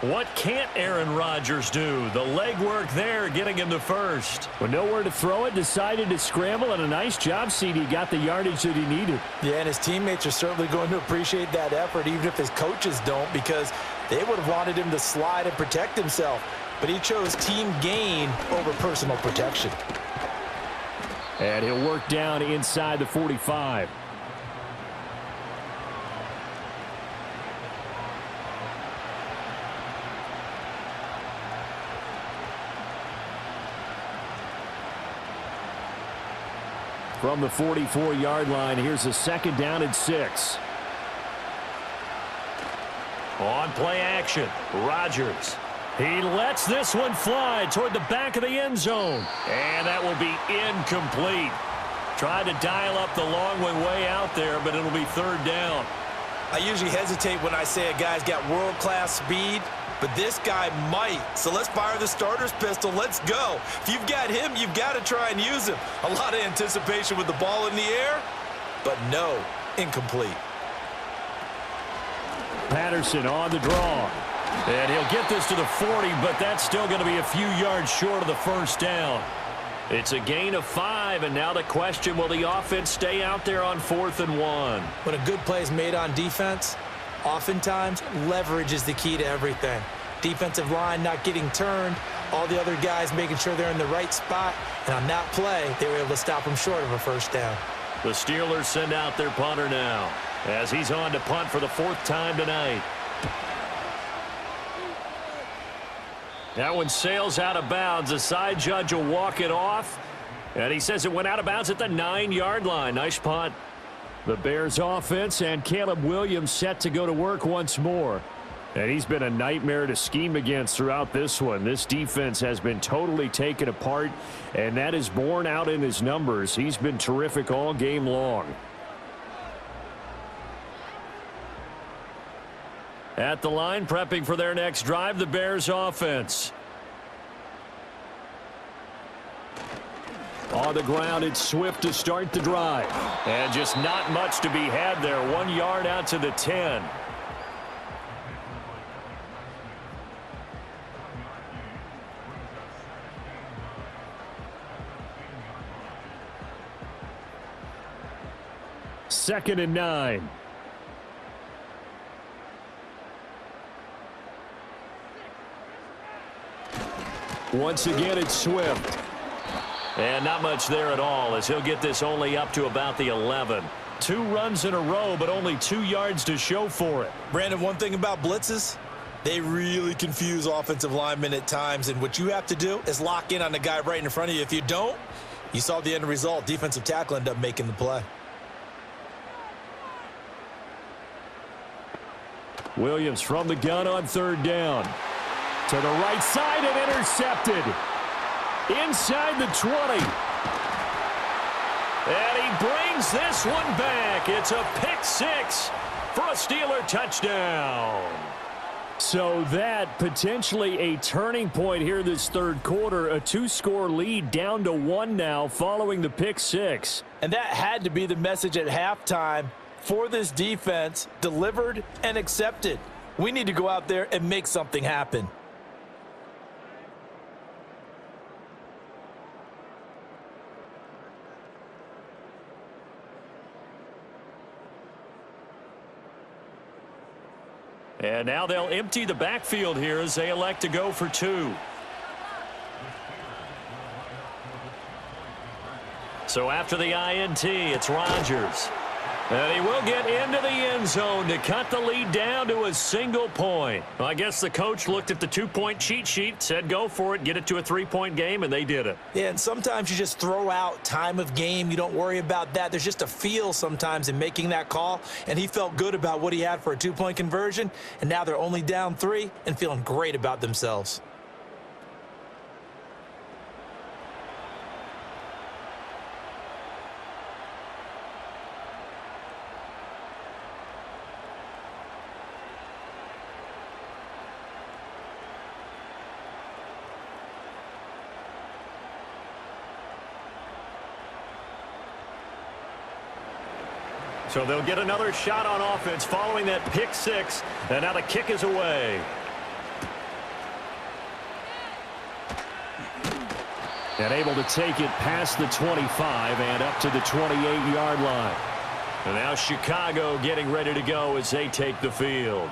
What can't Aaron Rodgers do? The legwork there getting him the first. With nowhere to throw it, decided to scramble, and a nice job, CD. Got the yardage that he needed. Yeah, and his teammates are certainly going to appreciate that effort, even if his coaches don't, because they would have wanted him to slide and protect himself. But he chose team gain over personal protection. And he'll work down inside the 45. From the 44-yard line, here's a 2nd down and 6. On play action, Rodgers. He lets this one fly toward the back of the end zone. And that will be incomplete. Tried to dial up the long one way out there, but it'll be 3rd down. I usually hesitate when I say a guy's got world-class speed, but this guy might. So let's fire the starter's pistol. Let's go. If you've got him, you've got to try and use him. A lot of anticipation with the ball in the air, but no, incomplete. Patterson on the draw. And he'll get this to the 40, but that's still going to be a few yards short of the first down. It's a gain of 5, and now the question, will the offense stay out there on 4th and 1? When a good play is made on defense, oftentimes leverage is the key to everything. Defensive line not getting turned, all the other guys making sure they're in the right spot, and on that play, they were able to stop him short of a first down. The Steelers send out their punter now as he's on to punt for the 4th time tonight. That one sails out of bounds. The side judge will walk it off, and he says it went out of bounds at the 9-yard line. Nice punt. The Bears offense and Caleb Williams set to go to work once more. And he's been a nightmare to scheme against throughout this one. This defense has been totally taken apart, and that is borne out in his numbers. He's been terrific all game long. At the line, prepping for their next drive, the Bears offense. On the ground, it's Swift to start the drive. And just not much to be had there. 1 yard out to the 10. Second and 9. Once again, it's Swift. And not much there at all as he'll get this only up to about the 11. 2 runs in a row, but only 2 yards to show for it. Brandon, one thing about blitzes, they really confuse offensive linemen at times, and what you have to do is lock in on the guy right in front of you. If you don't, you saw the end result. Defensive tackle ended up making the play. Williams from the gun on 3rd down. To the right side and intercepted. Inside the 20. And he brings this one back. It's a pick six for a Steeler touchdown. So that potentially a turning point here this third quarter. A 2-score lead down to 1 now following the pick six. And that had to be the message at halftime for this defense. Delivered and accepted. We need to go out there and make something happen. And now they'll empty the backfield here as they elect to go for 2. So after the INT, it's Rodgers. And he will get into the end zone to cut the lead down to a single point. Well, I guess the coach looked at the 2-point cheat sheet, said go for it, get it to a 3-point game, and they did it. Yeah, and sometimes you just throw out time of game. You don't worry about that. There's just a feel sometimes in making that call, and he felt good about what he had for a 2-point conversion, and now they're only down 3 and feeling great about themselves. So they'll get another shot on offense following that pick six. And now the kick is away. And able to take it past the 25 and up to the 28-yard line. And now Chicago getting ready to go as they take the field.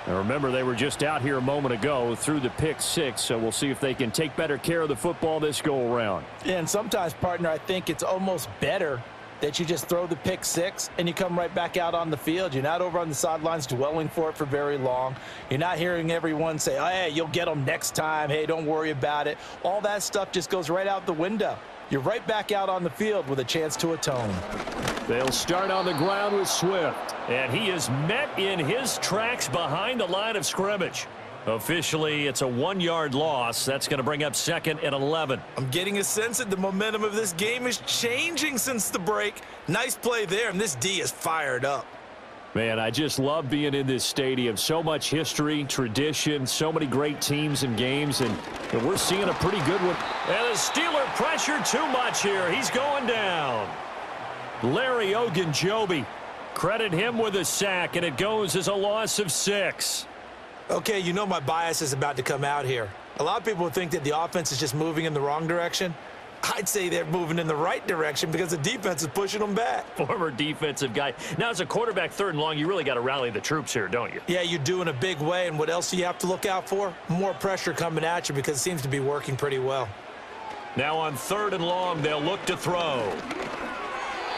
Now remember, they were just out here a moment ago through the pick six, so we'll see if they can take better care of the football this go-around. Yeah, and sometimes, partner, I think it's almost better that you just throw the pick six and you come right back out on the field. You're not over on the sidelines dwelling for it for very long. You're not hearing everyone say, oh, hey, you'll get them next time. Hey, don't worry about it. All that stuff just goes right out the window. You're right back out on the field with a chance to atone. They'll start on the ground with Swift. And he is met in his tracks behind the line of scrimmage. Officially, it's a 1-yard loss. That's going to bring up 2nd and 11. I'm getting a sense that the momentum of this game is changing since the break. Nice play there, and this D is fired up. Man, I just love being in this stadium. So much history, tradition, so many great teams and games, and we're seeing a pretty good one. And the Steeler pressure too much here. He's going down. Larry Ogunjobi. Credit him with a sack, and it goes as a loss of 6. Okay, you know my bias is about to come out here. A lot of people think that the offense is just moving in the wrong direction. I'd say they're moving in the right direction because the defense is pushing them back. Former defensive guy. Now, as a quarterback, 3rd and long, you really got to rally the troops here, don't you? Yeah, you do in a big way. And what else do you have to look out for? More pressure coming at you because it seems to be working pretty well. Now on 3rd and long, they'll look to throw.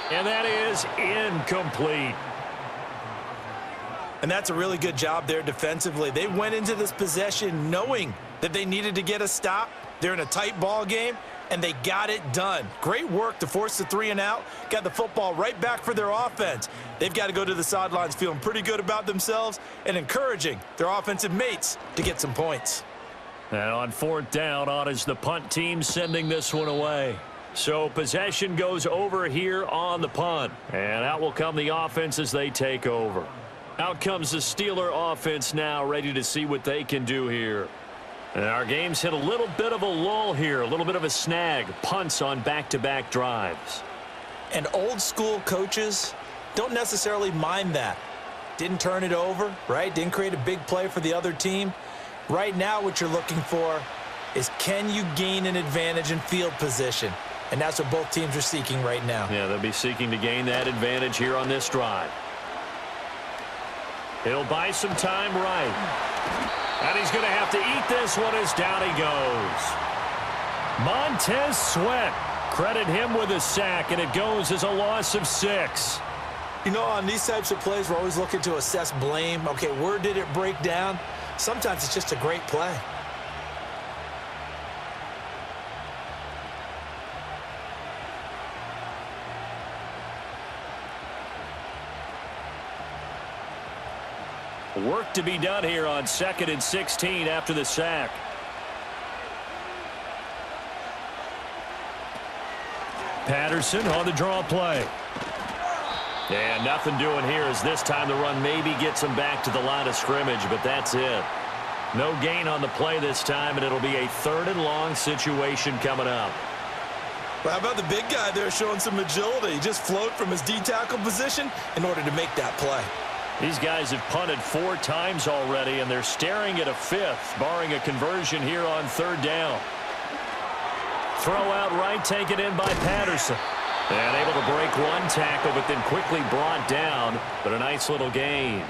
And that is incomplete. And that's a really good job there defensively. They went into this possession knowing that they needed to get a stop. They're in a tight ball game, and they got it done. Great work to force the 3 and out. Got the football right back for their offense. They've got to go to the sidelines feeling pretty good about themselves and encouraging their offensive mates to get some points. And on 4th down, on is the punt team sending this one away. So possession goes over here on the punt. And out will come the offense as they take over. Out comes the Steeler offense now, ready to see what they can do here. And our game's hit a little bit of a lull here, a little bit of a snag. Punts on back-to-back drives. And old school coaches don't necessarily mind that. Didn't turn it over, right? Didn't create a big play for the other team. Right now what you're looking for is can you gain an advantage in field position? And that's what both teams are seeking right now. Yeah, they'll be seeking to gain that advantage here on this drive. He'll buy some time right. And he's going to have to eat this one as down he goes. Montez Sweat. Credit him with a sack, and it goes as a loss of 6. You know, on these types of plays, we're always looking to assess blame. Okay, where did it break down? Sometimes it's just a great play. Work to be done here on 2nd and 16 after the sack. Patterson on the draw play. And nothing doing here as this time the run maybe gets him back to the line of scrimmage, but that's it. No gain on the play this time, and it'll be a 3rd and long situation coming up. Well, how about the big guy there showing some agility? He just float from his D-tackle position in order to make that play. These guys have punted 4 times already, and they're staring at a 5th, barring a conversion here on 3rd down. Throw out right, taken in by Patterson. And able to break one tackle, but then quickly brought down. But a nice little gain.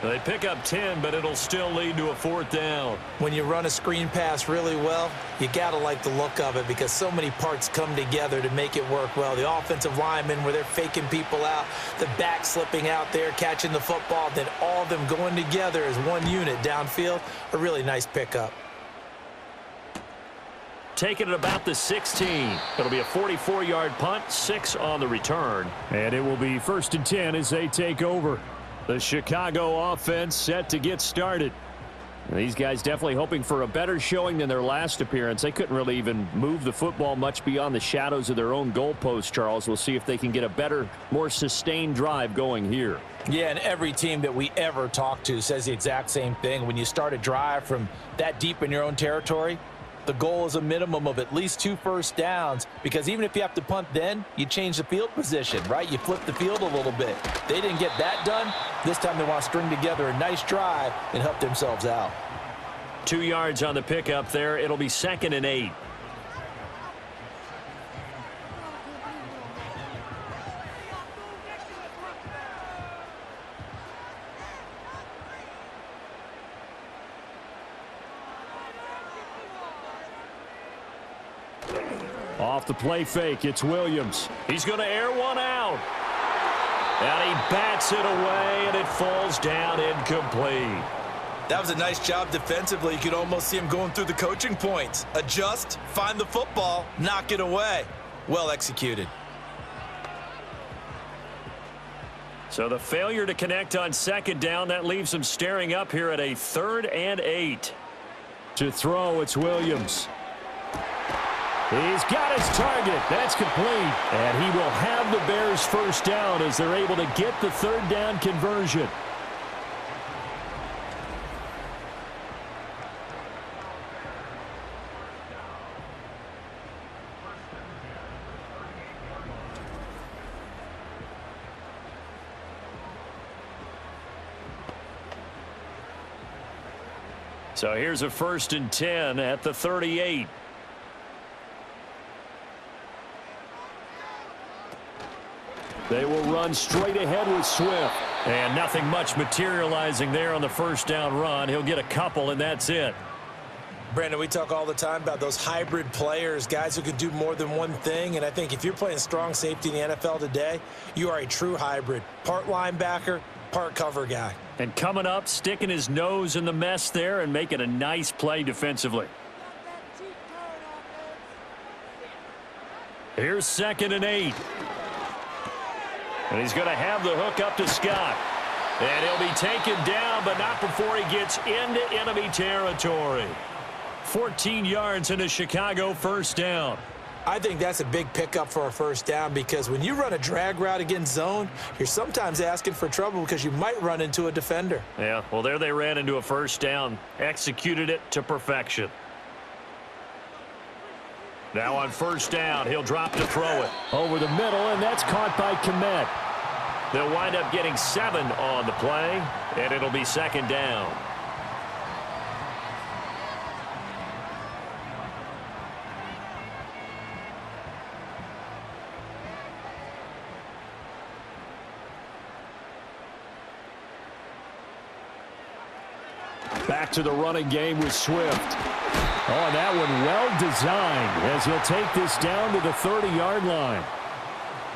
They pick up 10, but it'll still lead to a 4th down. When you run a screen pass really well, you got to like the look of it because so many parts come together to make it work well. The offensive linemen where they're faking people out, the back slipping out there, catching the football, then all of them going together as one unit downfield. A really nice pickup. Taking it about the 16. It'll be a 44-yard punt, 6 on the return. And it will be 1st and 10 as they take over. The Chicago offense set to get started. And these guys definitely hoping for a better showing than their last appearance. They couldn't really even move the football much beyond the shadows of their own goalpost, Charles. We'll see if they can get a better, more sustained drive going here. Yeah, and every team that we ever talk to says the exact same thing. When you start a drive from that deep in your own territory, the goal is a minimum of at least 2 first downs, because even if you have to punt then, you change the field position, right? You flip the field a little bit. They didn't get that done. This time they want to string together a nice drive and help themselves out. 2 yards on the pickup there. It'll be 2nd and 8. Off the play fake, it's Williams. He's going to air one out. And he bats it away, and it falls down incomplete. That was a nice job defensively. You could almost see him going through the coaching points. Adjust, find the football, knock it away. Well executed. So the failure to connect on 2nd down, that leaves him staring up here at a 3rd and 8. To throw, it's Williams. He's got his target. That's complete. And he will have the Bears 1st down as they're able to get the 3rd down conversion. So here's a 1st and 10 at the 38. They will run straight ahead with Swift. And nothing much materializing there on the 1st down run. He'll get a couple, and that's it. Brandon, we talk all the time about those hybrid players, guys who can do more than one thing. And I think if you're playing strong safety in the NFL today, you are a true hybrid. Part linebacker, part cover guy. And coming up, sticking his nose in the mess there and making a nice play defensively. Here's 2nd and 8. And he's going to have the hook up to Scott. And he'll be taken down, but not before he gets into enemy territory. 14 yards into Chicago 1st down. I think that's a big pickup for a 1st down, because when you run a drag route against zone, you're sometimes asking for trouble because you might run into a defender. Yeah, well, there they ran into a 1st down. Executed it to perfection. Now on 1st down, he'll drop to throw it. Over the middle, and that's caught by Komet. They'll wind up getting 7 on the play, and it'll be 2nd down. Back to the running game with Swift. Oh, and that one well designed as he'll take this down to the 30-yard line.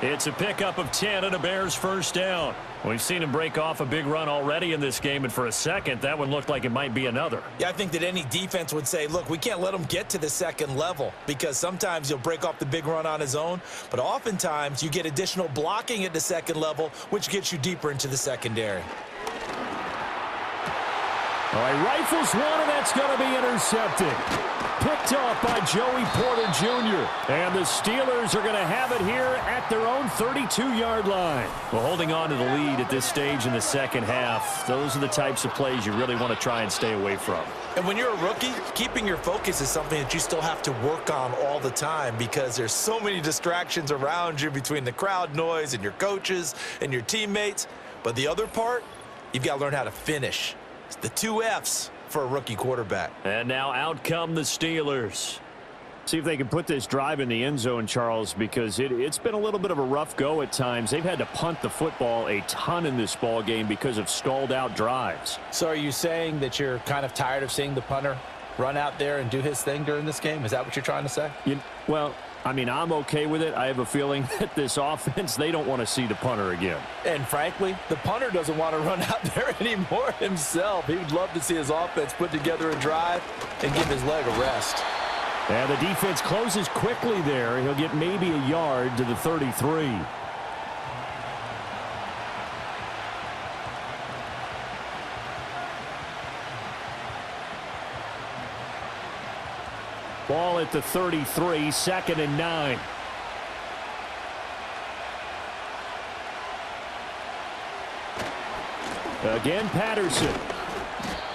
It's a pickup of 10 and a Bears 1st down. We've seen him break off a big run already in this game, and for a second, that one looked like it might be another. Yeah, I think that any defense would say, look, we can't let him get to the 2nd level, because sometimes he'll break off the big run on his own, but oftentimes you get additional blocking at the 2nd level, which gets you deeper into the secondary. All right, rifles one, and that's going to be intercepted. Picked off by Joey Porter Jr. And the Steelers are going to have it here at their own 32-yard line. Well, holding on to the lead at this stage in the second half, those are the types of plays you really want to try and stay away from. And when you're a rookie, keeping your focus is something that you still have to work on all the time because there's so many distractions around you between the crowd noise and your coaches and your teammates. But the other part, you've got to learn how to finish. It's the 2 F's for a rookie quarterback. And now out come the Steelers. See if they can put this drive in the end zone, Charles, because it's been a little bit of a rough go at times. They've had to punt the football a ton in this ball game because of stalled out drives. So are you saying that you're kind of tired of seeing the punter run out there and do his thing during this game? Is that what you're trying to say? Well, I mean, I'm okay with it. I have a feeling that this offense, they don't want to see the punter again. And frankly, the punter doesn't want to run out there anymore himself. He would love to see his offense put together a drive and give his leg a rest. And the defense closes quickly there. He'll get maybe a yard to the 33. Ball at the 33, 2nd and 9. Again, Patterson.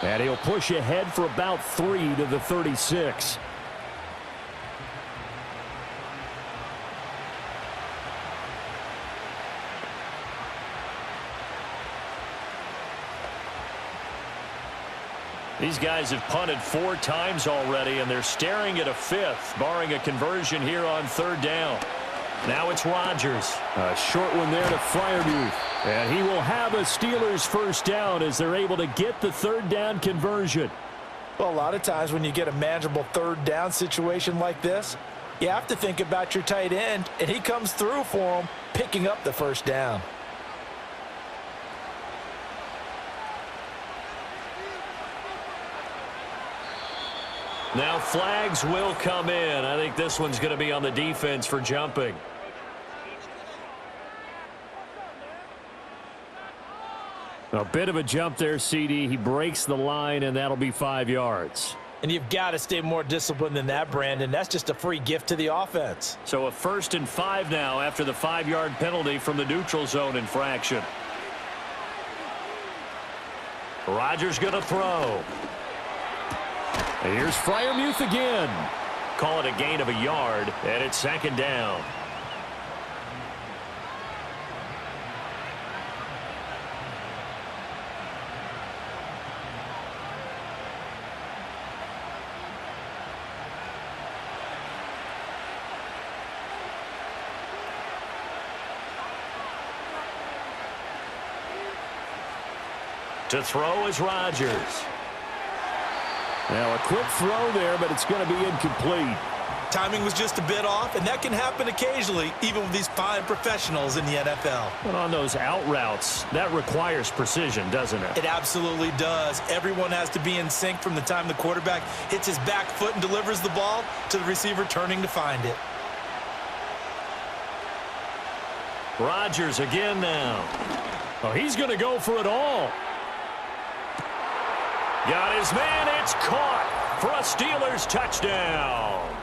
And he'll push ahead for about 3 to the 36. These guys have punted 4 times already, and they're staring at a 5th, barring a conversion here on 3rd down. Now it's Rodgers. A short one there to Freiermuth. And he will have a Steelers first down as they're able to get the 3rd down conversion. Well, a lot of times when you get a manageable 3rd down situation like this, you have to think about your tight end, and he comes through for him, picking up the 1st down. Now flags will come in. I think this one's going to be on the defense for jumping. A bit of a jump there, CD. He breaks the line, and that'll be 5 yards. And you've got to stay more disciplined than that, Brandon. That's just a free gift to the offense. So a 1st and 5 now after the 5-yard penalty from the neutral zone infraction. Rodgers going to throw. And here's Freiermuth again. Call it a gain of a yard, and it's 2nd down. To throw is Rodgers. Now a quick throw there, but it's going to be incomplete. Timing was just a bit off, and that can happen occasionally, even with these fine professionals in the NFL. But on those out routes, that requires precision, doesn't it? It absolutely does. Everyone has to be in sync from the time the quarterback hits his back foot and delivers the ball to the receiver turning to find it. Rodgers again now. Oh, he's going to go for it all. Got his man. It's caught for a Steelers touchdown.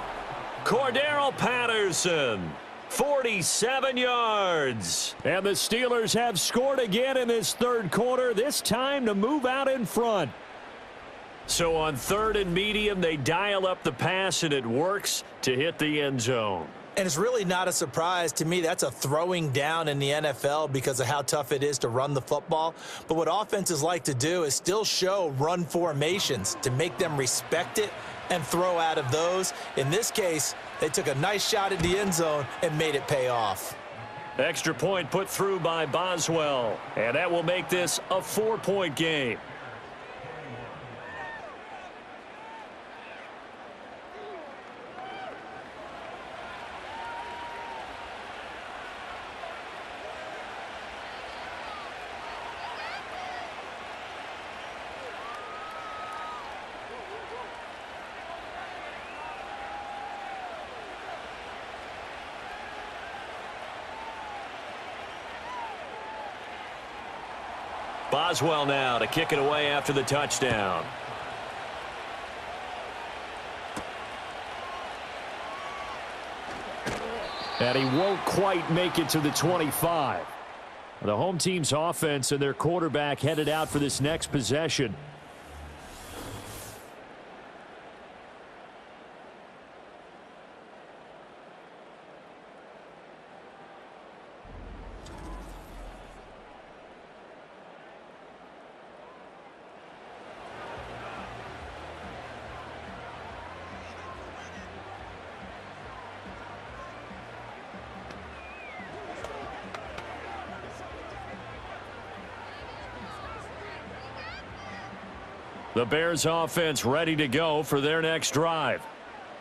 Cordero Patterson, 47 yards. And the Steelers have scored again in this 3rd quarter, this time to move out in front. So on 3rd and medium, they dial up the pass, and it works to hit the end zone. And it's really not a surprise to me. That's a throwing down in the NFL because of how tough it is to run the football. But what offenses like to do is still show run formations to make them respect it and throw out of those. In this case, they took a nice shot at the end zone and made it pay off. Extra point put through by Boswell, and that will make this a 4-point game. Boswell now to kick it away after the touchdown. And he won't quite make it to the 25. The home team's offense and their quarterback headed out for this next possession. The Bears offense ready to go for their next drive.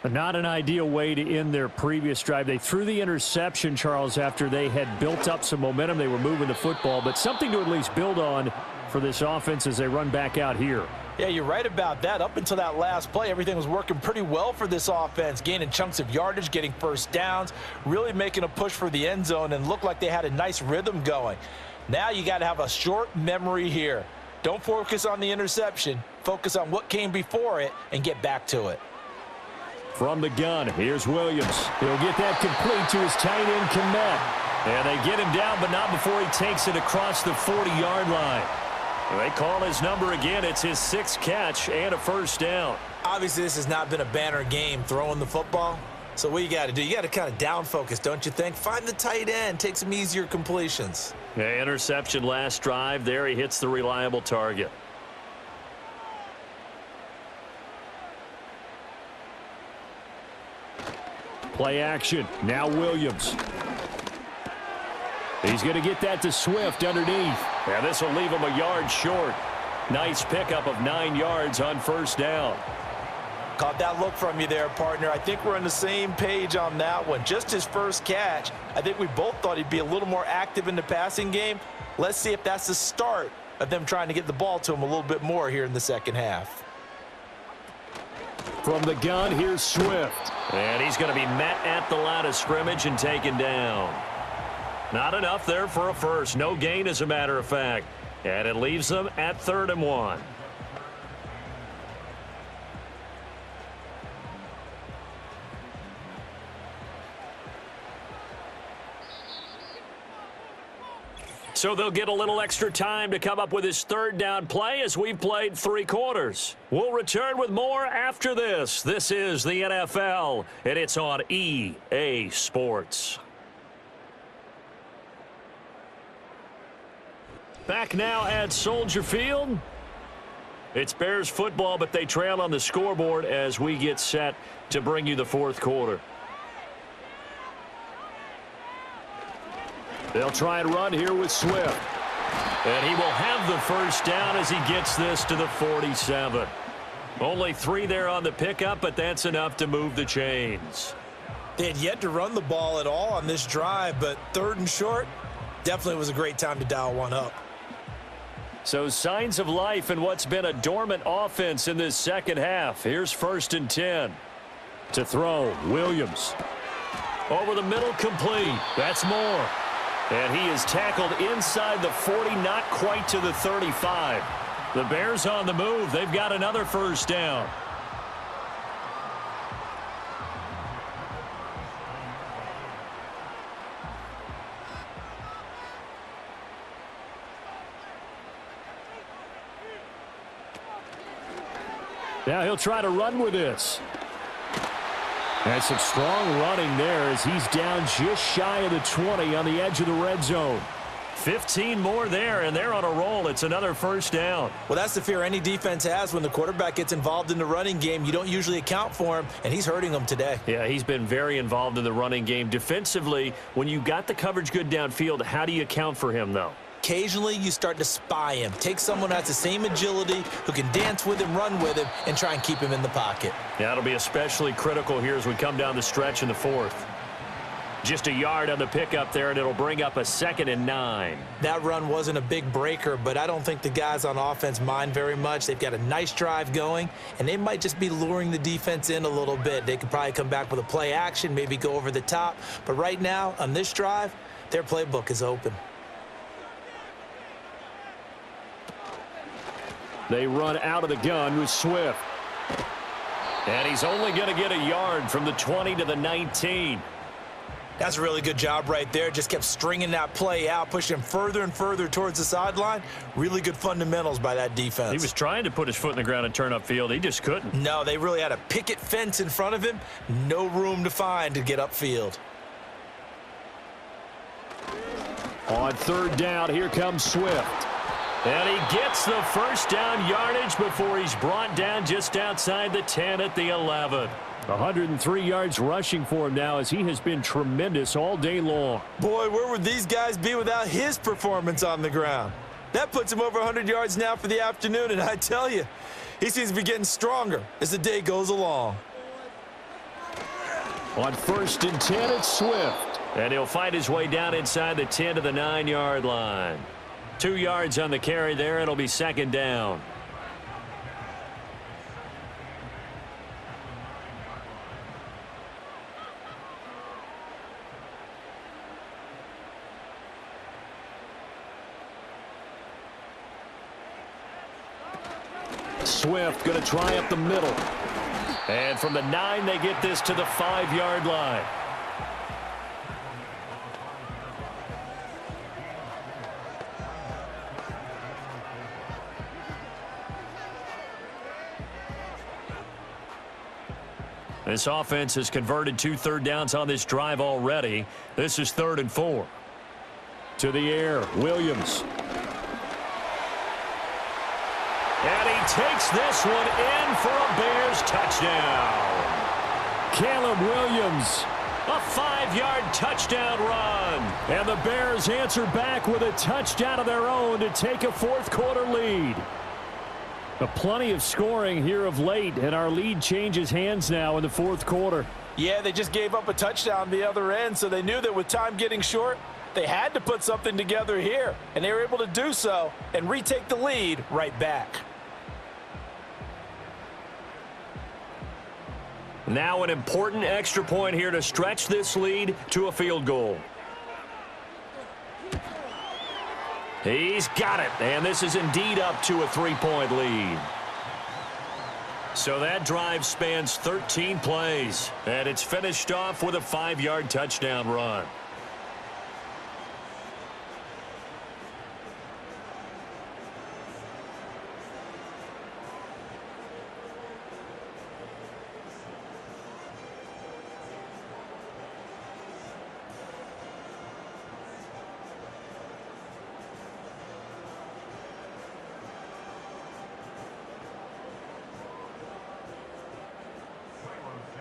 Not an ideal way to end their previous drive. They threw the interception, Charles, after they had built up some momentum. They were moving the football, but something to at least build on for this offense as they run back out here. Yeah, you're right about that. Up until that last play, everything was working pretty well for this offense, gaining chunks of yardage, getting first downs, really making a push for the end zone, and looked like they had a nice rhythm going. Now you got to have a short memory here. Don't focus on the interception. Focus on what came before it and get back to it. From the gun, here's Williams. He'll get that complete to his tight end, Komet. And they get him down, but not before he takes it across the 40-yard line. They call his number again. It's his 6th catch and a first down. Obviously, this has not been a banner game throwing the football. So what you got to do, you got to kind of down focus, don't you think? Find the tight end, take some easier completions. Yeah, interception last drive. There he hits the reliable target. Play action. Now Williams. He's going to get that to Swift underneath. Yeah, this will leave him a yard short. Nice pickup of 9 yards on first down. Caught that look from you there, partner. I think we're on the same page on that one. Just his first catch. I think we both thought he'd be a little more active in the passing game. Let's see if that's the start of them trying to get the ball to him a little bit more here in the second half. From the gun, here's Swift. And he's going to be met at the line of scrimmage and taken down. Not enough there for a first. No gain, as a matter of fact. And it leaves them at 3rd and 1. So they'll get a little extra time to come up with his 3rd down play as we've played 3 quarters. We'll return with more after this. This is the NFL, and it's on EA Sports. Back now at Soldier Field. It's Bears football, but they trail on the scoreboard as we get set to bring you the 4th quarter. They'll try and run here with Swift. And he will have the first down as he gets this to the 47. Only 3 there on the pickup, but that's enough to move the chains. They had yet to run the ball at all on this drive, but 3rd and short definitely was a great time to dial one up. So signs of life in what's been a dormant offense in this second half. Here's 1st and 10. To throw, Williams. Over the middle, complete. That's Moore. And he is tackled inside the 40, not quite to the 35. The Bears on the move. They've got another first down. Now he'll try to run with this. And some strong running there as he's down just shy of the 20 on the edge of the red zone. 15 more there, and they're on a roll. It's another first down. Well, that's the fear any defense has when the quarterback gets involved in the running game. You don't usually account for him, and he's hurting them today. Yeah, he's been very involved in the running game. Defensively, when you got the coverage good downfield, how do you account for him, though? Occasionally, you start to spy him. Take someone who has the same agility, who can dance with him, run with him, and try and keep him in the pocket. Yeah, it'll be especially critical here as we come down the stretch in the 4th. Just a yard on the pickup there, and it'll bring up a 2nd and 9. That run wasn't a big breaker, but I don't think the guys on offense mind very much. They've got a nice drive going, and they might just be luring the defense in a little bit. They could probably come back with a play action, maybe go over the top. But right now, on this drive, their playbook is open. They run out of the gun with Swift. And he's only going to get a yard from the 20 to the 19. That's a really good job right there. Just kept stringing that play out, pushing him further and further towards the sideline. Really good fundamentals by that defense. He was trying to put his foot in the ground and turn upfield. He just couldn't. No, they really had a picket fence in front of him. No room to find to get upfield. On third down, here comes Swift. And he gets the first down yardage before he's brought down just outside the 10 at the 11. 103 yards rushing for him now as he has been tremendous all day long. Boy, where would these guys be without his performance on the ground? That puts him over 100 yards now for the afternoon, and I tell you, he seems to be getting stronger as the day goes along. On 1st and 10, it's Swift. And he'll fight his way down inside the 10 to the 9-yard line. 2 yards on the carry there. It'll be 2nd down. Swift going to try up the middle. And from the 9, they get this to the 5-yard line. This offense has converted 2 third downs on this drive already. This is 3rd and 4. To the air, Williams. And he takes this one in for a Bears touchdown. Caleb Williams. A 5-yard touchdown run. And the Bears answer back with a touchdown of their own to take a 4th quarter lead. Plenty of scoring here of late, and our lead changes hands now in the 4th quarter. Yeah, they just gave up a touchdown the other end, so they knew that with time getting short, they had to put something together here, and they were able to do so and retake the lead right back. Now an important extra point here to stretch this lead to a field goal. He's got it, and this is indeed up to a 3-point lead. So that drive spans 13 plays, and it's finished off with a 5-yard touchdown run.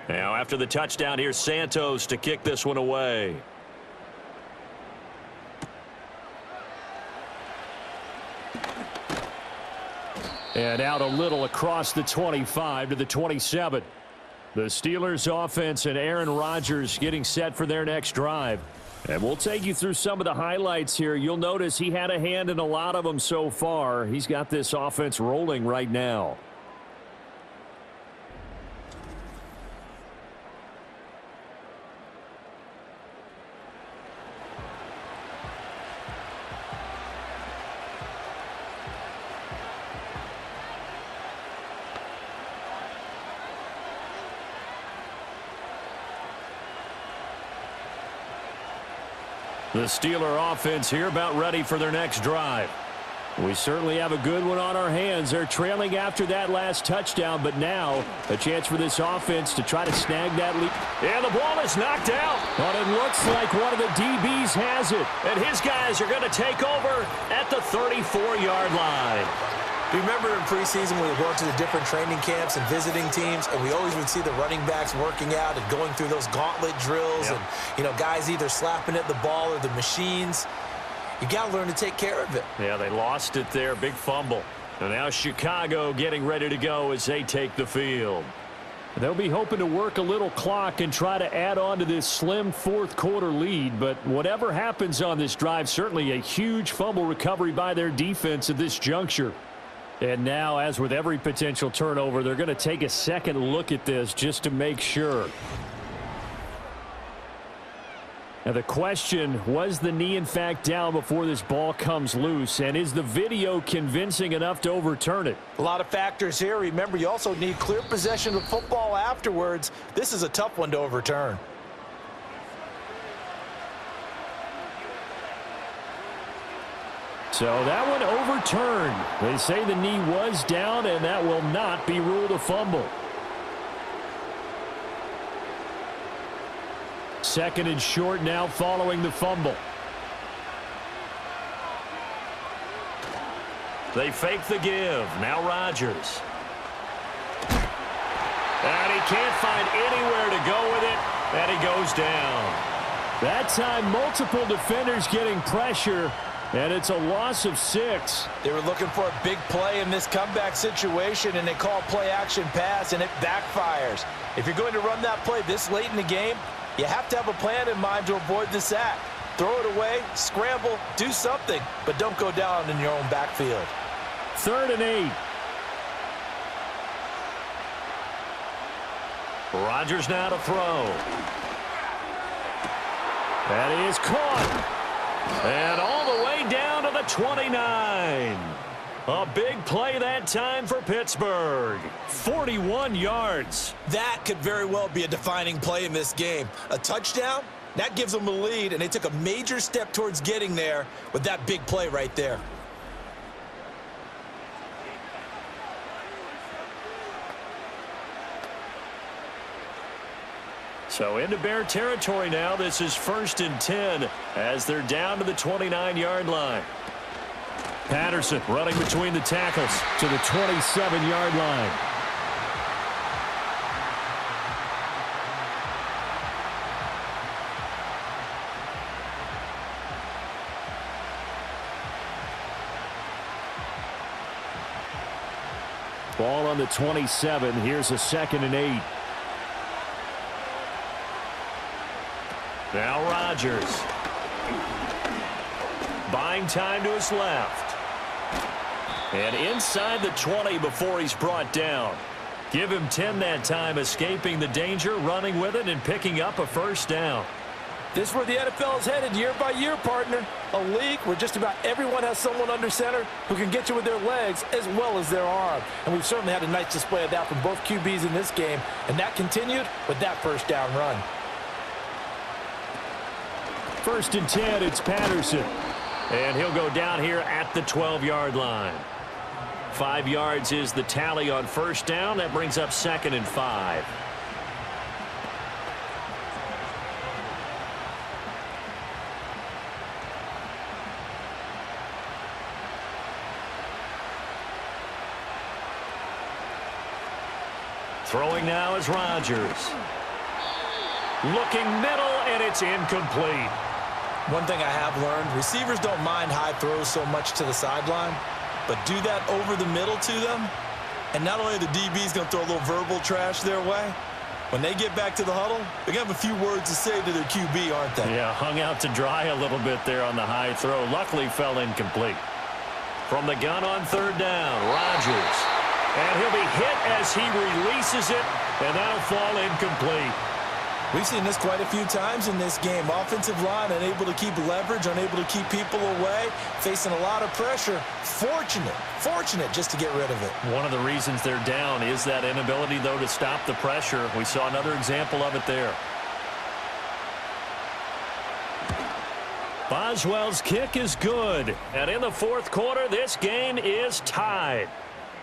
Now, after the touchdown, here's Santos to kick this one away. And out a little across the 25 to the 27. The Steelers offense and Aaron Rodgers getting set for their next drive. And we'll take you through some of the highlights here. You'll notice he had a hand in a lot of them so far. He's got this offense rolling right now. The Steeler offense here about ready for their next drive. We certainly have a good one on our hands. They're trailing after that last touchdown, but now a chance for this offense to try to snag that lead. And the ball is knocked out. But it looks like one of the DBs has it. And his guys are going to take over at the 34-yard line. Remember in preseason we were going to the different training camps and visiting teams, and we always would see the running backs working out and going through those gauntlet drills, and, you know, guys either slapping at the ball or the machines. You got to learn to take care of it. Yeah, they lost it there. Big fumble. And now Chicago getting ready to go as they take the field. They'll be hoping to work a little clock and try to add on to this slim 4th quarter lead. But whatever happens on this drive, certainly a huge fumble recovery by their defense at this juncture. And now, as with every potential turnover, they're going to take a second look at this just to make sure. Now the question, was the knee in fact down before this ball comes loose? And is the video convincing enough to overturn it? A lot of factors here. Remember, you also need clear possession of football afterwards. This is a tough one to overturn. So that one overturned. They say the knee was down, and that will not be ruled a fumble. Second and short now following the fumble. They fake the give. Now Rodgers. And he can't find anywhere to go with it, and he goes down. That time, multiple defenders getting pressure, and it's a loss of 6. They were looking for a big play in this comeback situation, and they call play-action pass, and it backfires. If you're going to run that play this late in the game, you have to have a plan in mind to avoid the sack. Throw it away, scramble, do something, but don't go down in your own backfield. 3rd and 8. Rodgers now to throw. That is caught. And all the way down to the 29. A big play that time for Pittsburgh. 41 yards. That could very well be a defining play in this game. A touchdown, that gives them a lead, and they took a major step towards getting there with that big play right there. So into Bear territory now. This is 1st and 10 as they're down to the 29-yard line. Patterson running between the tackles to the 27-yard line. Ball on the 27. Here's a 2nd and 8. Now Rodgers. Buying time to his left. And inside the 20 before he's brought down. Give him 10 that time, escaping the danger, running with it, and picking up a 1st down. This is where the NFL is headed year by year, partner. A league where just about everyone has someone under center who can get you with their legs as well as their arm. And we've certainly had a nice display of that from both QBs in this game. And that continued with that 1st down run. 1st and 10, it's Patterson. And he'll go down here at the 12-yard line. 5 yards is the tally on 1st down. That brings up 2nd and 5. Throwing now is Rodgers. Looking middle, and it's incomplete. One thing I have learned, receivers don't mind high throws so much to the sideline, but do that over the middle to them, and not only are the DBs going to throw a little verbal trash their way, when they get back to the huddle, they're going to have a few words to say to their QB, aren't they? Yeah, hung out to dry a little bit there on the high throw. Luckily fell incomplete. From the gun on 3rd down, Rodgers. And he'll be hit as he releases it, and that'll fall incomplete. We've seen this quite a few times in this game. Offensive line unable to keep leverage, unable to keep people away, facing a lot of pressure. Fortunate just to get rid of it. One of the reasons they're down is that inability, though, to stop the pressure. We saw another example of it there. Boswell's kick is good. And in the 4th quarter, this game is tied.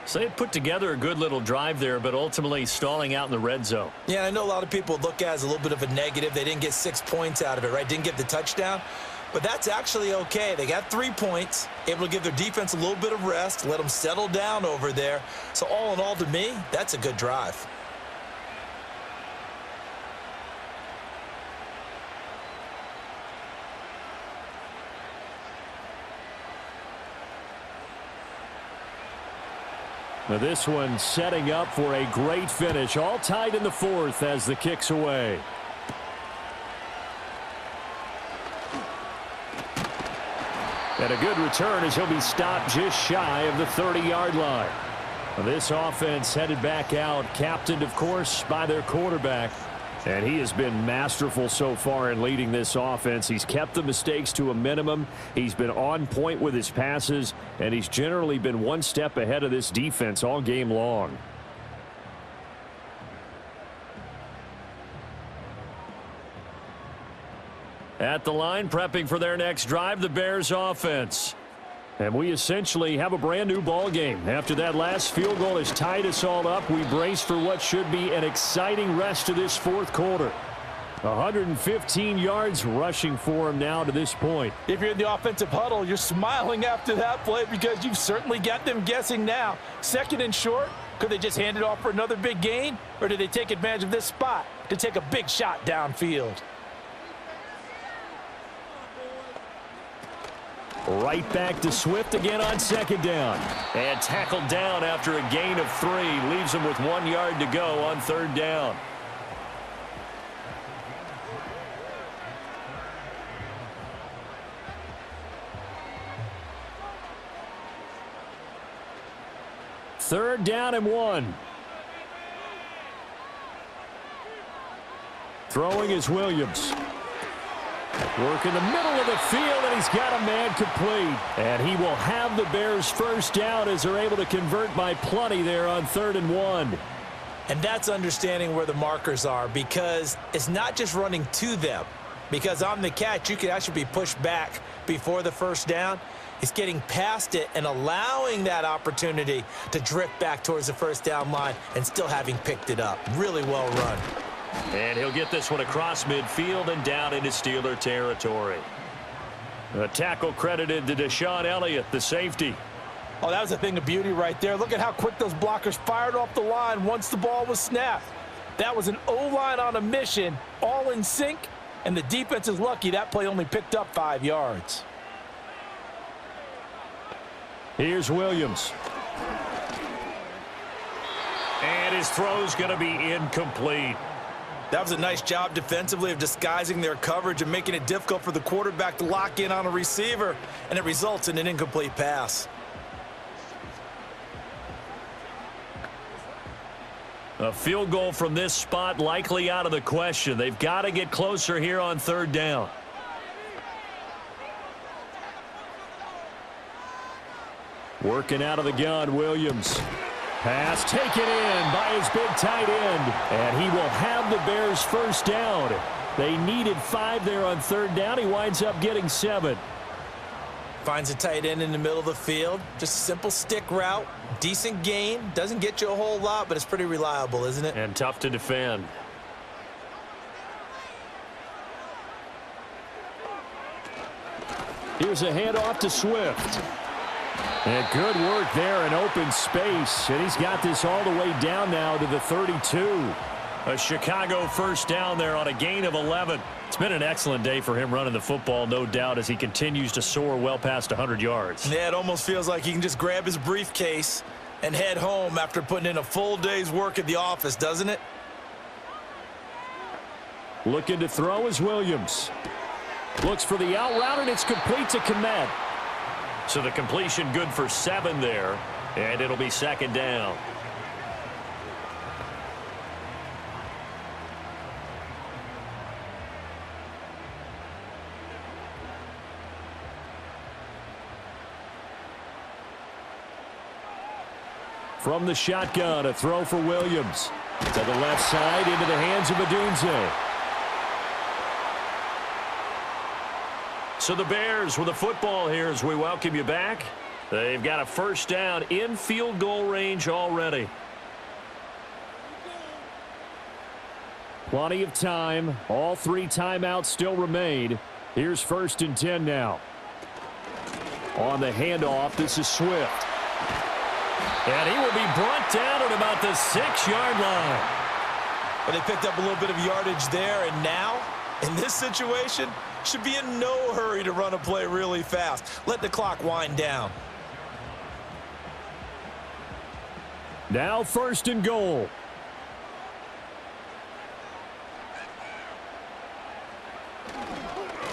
So they put together a good little drive there, but ultimately stalling out in the red zone. Yeah, I know a lot of people look at it as a little bit of a negative. They didn't get 6 points out of it, right? Didn't get the touchdown. But that's actually okay. They got 3 points, able to give their defense a little bit of rest, let them settle down over there. So all in all, to me, that's a good drive. Now this one setting up for a great finish. All tied in the 4th as the kick's away. And a good return as he'll be stopped just shy of the 30-yard line. Now this offense headed back out, captained, of course, by their quarterback. And he has been masterful so far in leading this offense. He's kept the mistakes to a minimum. He's been on point with his passes, and he's generally been one step ahead of this defense all game long. At the line, prepping for their next drive, the Bears offense. And we essentially have a brand new ball game. After that last field goal has tied us all up, we brace for what should be an exciting rest of this fourth quarter. 115 yards rushing for him now to this point. If you're in the offensive huddle, you're smiling after that play because you've certainly got them guessing now. Second and short, could they just hand it off for another big gain? Or did they take advantage of this spot to take a big shot downfield? Right back to Swift again on second down. And tackled down after a gain of 3. Leaves him with 1 yard to go on third down. Third down and 1. Throwing is Williams. Work in the middle of the field, and he's got a man complete. And he will have the Bears first down as they're able to convert by plenty there on 3rd and 1. And that's understanding where the markers are, because it's not just running to them. Because on the catch, you can actually be pushed back before the first down. It's getting past it and allowing that opportunity to drift back towards the first down line and still having picked it up. Really well run. And he'll get this one across midfield and down into Steeler territory. A tackle credited to Deshaun Elliott, the safety. Oh, that was a thing of beauty right there. Look at how quick those blockers fired off the line once the ball was snapped. That was an O-line on a mission, all in sync, and the defense is lucky that play only picked up 5 yards. Here's Williams. And his throw's going to be incomplete. That was a nice job defensively of disguising their coverage and making it difficult for the quarterback to lock in on a receiver, and it results in an incomplete pass. A field goal from this spot likely out of the question. They've got to get closer here on third down. Working out of the gun, Williams. Pass taken in by his big tight end. And he will have the Bears first down. They needed 5 there on third down. He winds up getting 7. Finds a tight end in the middle of the field. Just a simple stick route. Decent gain. Doesn't get you a whole lot, but it's pretty reliable, isn't it? And tough to defend. Here's a handoff to Swift. And good work there in open space. And he's got this all the way down now to the 32. A Chicago first down there on a gain of 11. It's been an excellent day for him running the football, no doubt, as he continues to soar well past 100 yards. Yeah, it almost feels like he can just grab his briefcase and head home after putting in a full day's work at the office, doesn't it? Looking to throw is Williams. Looks for the out route, and it's complete to Komet. So the completion good for 7 there, and it'll be second down. From the shotgun, a throw for Williams. To the left side, into the hands of Adunze. So the Bears with the football here as we welcome you back. They've got a first down in field goal range already. Plenty of time. All 3 timeouts still remain. Here's 1st and 10 now. On the handoff, this is Swift. And he will be brought down at about the 6-yard line. But they picked up a little bit of yardage there, and now, in this situation, should be in no hurry to run a play really fast. Let the clock wind down. Now 1st and goal.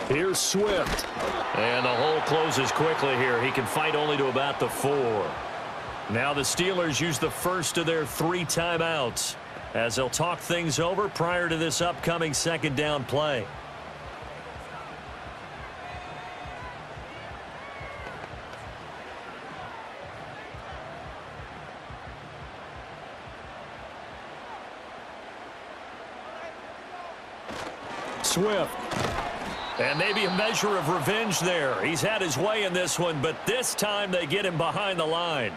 Here's Swift. And the hole closes quickly here. He can fight only to about the 4. Now the Steelers use the first of their 3 timeouts. as they'll talk things over prior to this upcoming second down play. Swift. And maybe a measure of revenge there. He's had his way in this one, but this time they get him behind the line.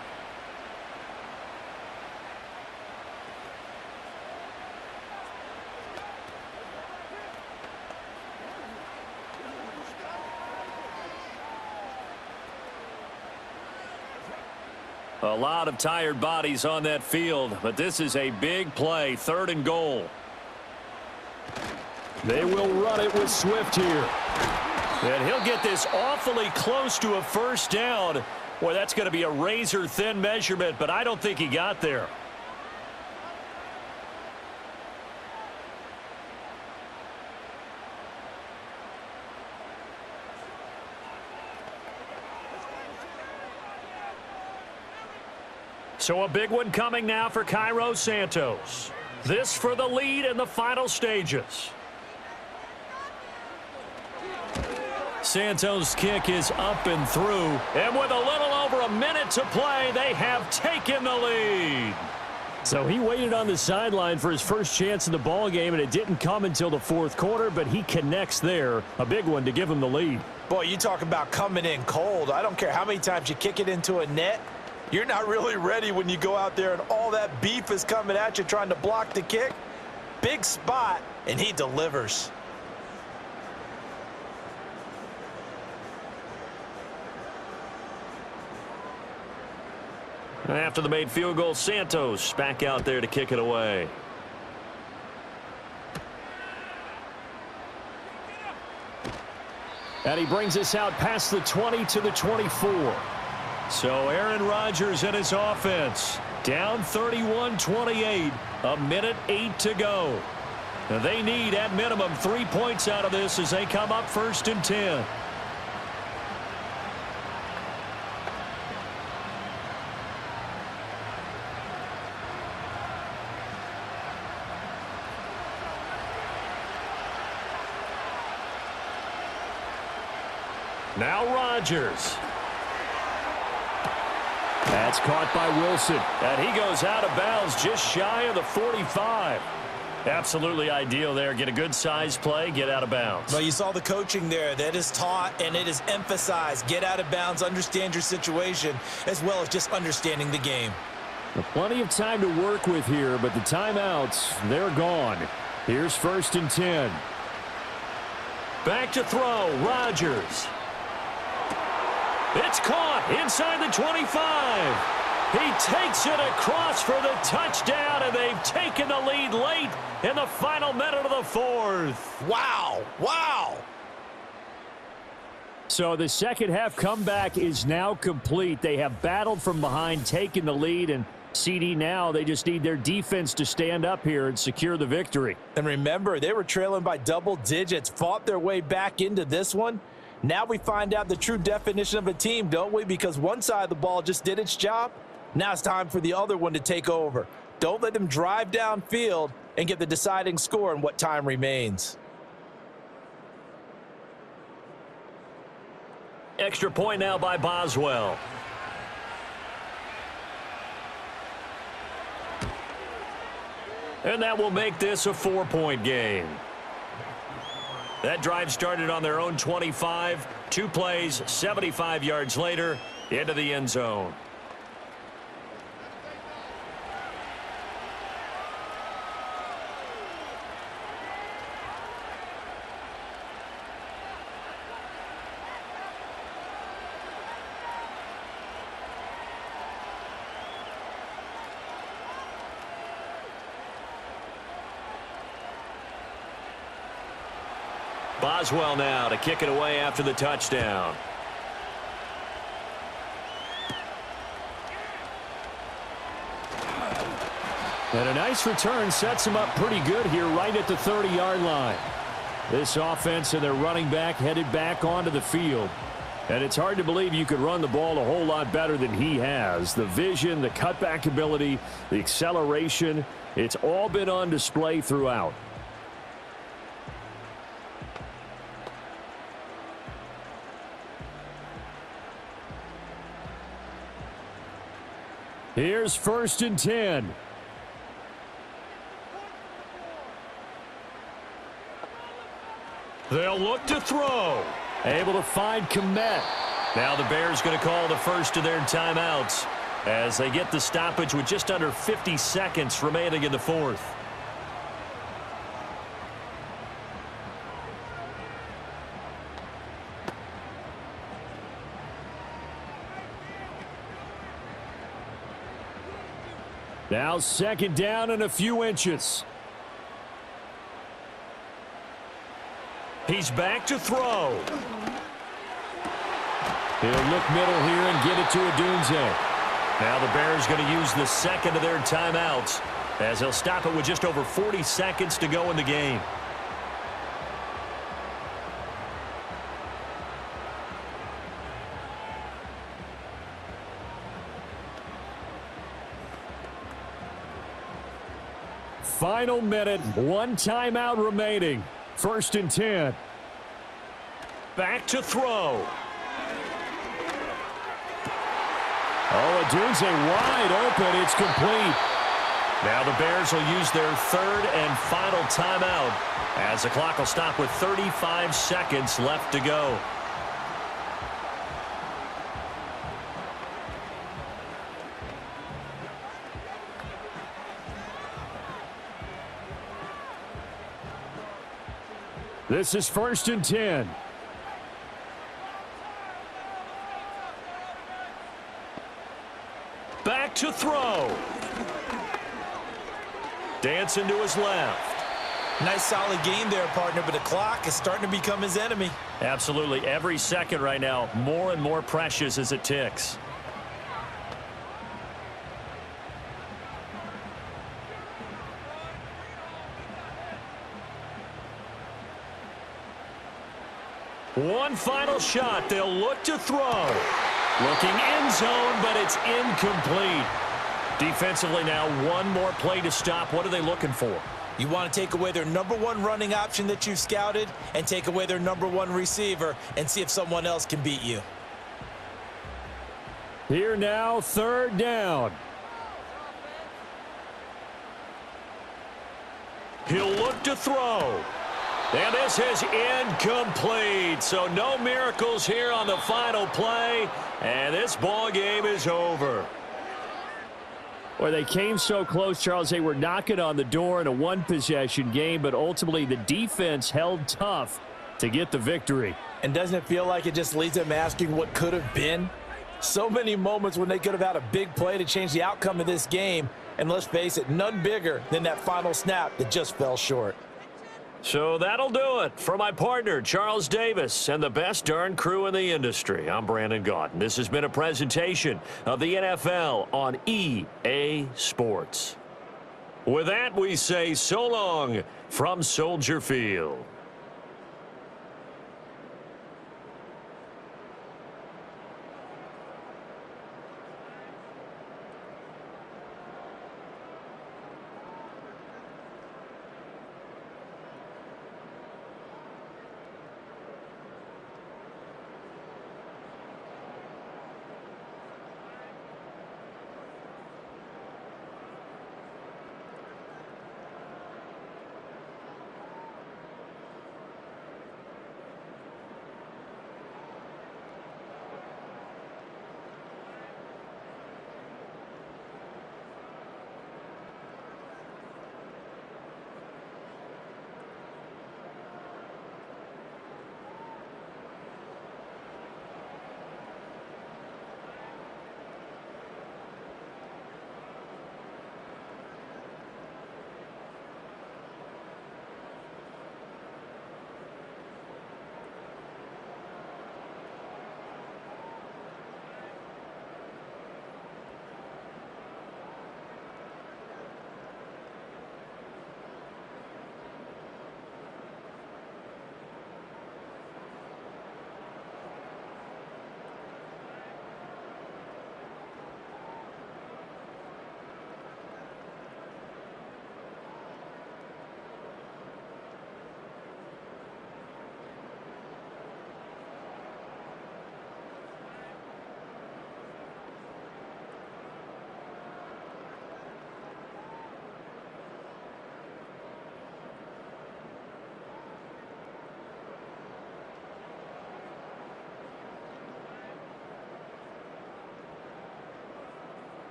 A lot of tired bodies on that field, but this is a big play, 3rd and goal. They will run it with Swift here. And he'll get this awfully close to a first down. Boy, that's going to be a razor-thin measurement, but I don't think he got there. So a big one coming now for Cairo Santos. This for the lead in the final stages. Santos' kick is up and through. And with a little over a minute to play, they have taken the lead. So he waited on the sideline for his first chance in the ball game, and it didn't come until the 4th quarter, but he connects there. A big one to give him the lead. Boy, you talk about coming in cold. I don't care how many times you kick it into a net. You're not really ready when you go out there and all that beef is coming at you trying to block the kick. Big spot, and he delivers. After the made field goal, Santos back out there to kick it away. And he brings us out past the 20 to the 24. So Aaron Rodgers and his offense down 31-28, a minute 8 to go. Now they need at minimum 3 points out of this as they come up 1st and 10. Now Rodgers. That's caught by Wilson. And he goes out of bounds just shy of the 45. Absolutely ideal there. Get a good size play, get out of bounds. Well, you saw the coaching there. That is taught and it is emphasized. Get out of bounds, understand your situation, as well as just understanding the game. Plenty of time to work with here, but the timeouts, they're gone. Here's 1st and 10. Back to throw, Rodgers. It's caught inside the 25. He takes it across for the touchdown, and they've taken the lead late in the final minute of the 4th. Wow. Wow. So the second half comeback is now complete. They have battled from behind, taken the lead, and CD now, they just need their defense to stand up here and secure the victory. And remember, they were trailing by double digits, fought their way back into this one. Now we find out the true definition of a team, don't we? Because one side of the ball just did its job. Now it's time for the other one to take over. Don't let them drive downfield and get the deciding score in what time remains. Extra point now by Boswell. And that will make this a 4-point game. That drive started on their own 25. 2 plays, 75 yards later, into the end zone. Boswell now to kick it away after the touchdown. And a nice return sets him up pretty good here right at the 30-yard line. This offense and their running back headed back onto the field. And it's hard to believe you could run the ball a whole lot better than he has. The vision, the cutback ability, the acceleration, it's all been on display throughout. Here's 1st and 10. They'll look to throw. Able to find Komet. Now the Bears going to call the first of their timeouts as they get the stoppage with just under 50 seconds remaining in the fourth. Now 2nd down and a few inches. He's back to throw. He'll look middle here and get it to Odunze. Now the Bears going to use the second of their timeouts as they'll stop it with just over 40 seconds to go in the game. Final minute, 1 timeout remaining. 1st and 10. Back to throw. Oh, Odunze wide open. It's complete. Now the Bears will use their 3rd and final timeout as the clock will stop with 35 seconds left to go. This is 1st and 10. Back to throw. Dancing to his left. Nice solid game there, partner, but the clock is starting to become his enemy. Absolutely. Every second right now, more and more precious as it ticks. One final shot. They'll look to throw. Looking end zone, but it's incomplete. Defensively now, one more play to stop. What are they looking for? You want to take away their #1 running option that you've scouted and take away their #1 receiver and see if someone else can beat you. Here now, 3rd down. He'll look to throw. And this is incomplete. So no miracles here on the final play. And this ball game is over. Well, they came so close, Charles. They were knocking on the door in a 1-possession game, but ultimately the defense held tough to get the victory. And doesn't it feel like it just leaves them asking what could have been? So many moments when they could have had a big play to change the outcome of this game. And let's face it, none bigger than that final snap that just fell short. So that'll do it for my partner, Charles Davis, and the best darn crew in the industry. I'm Brandon Gaudin. This has been a presentation of the NFL on EA Sports. With that, we say so long from Soldier Field.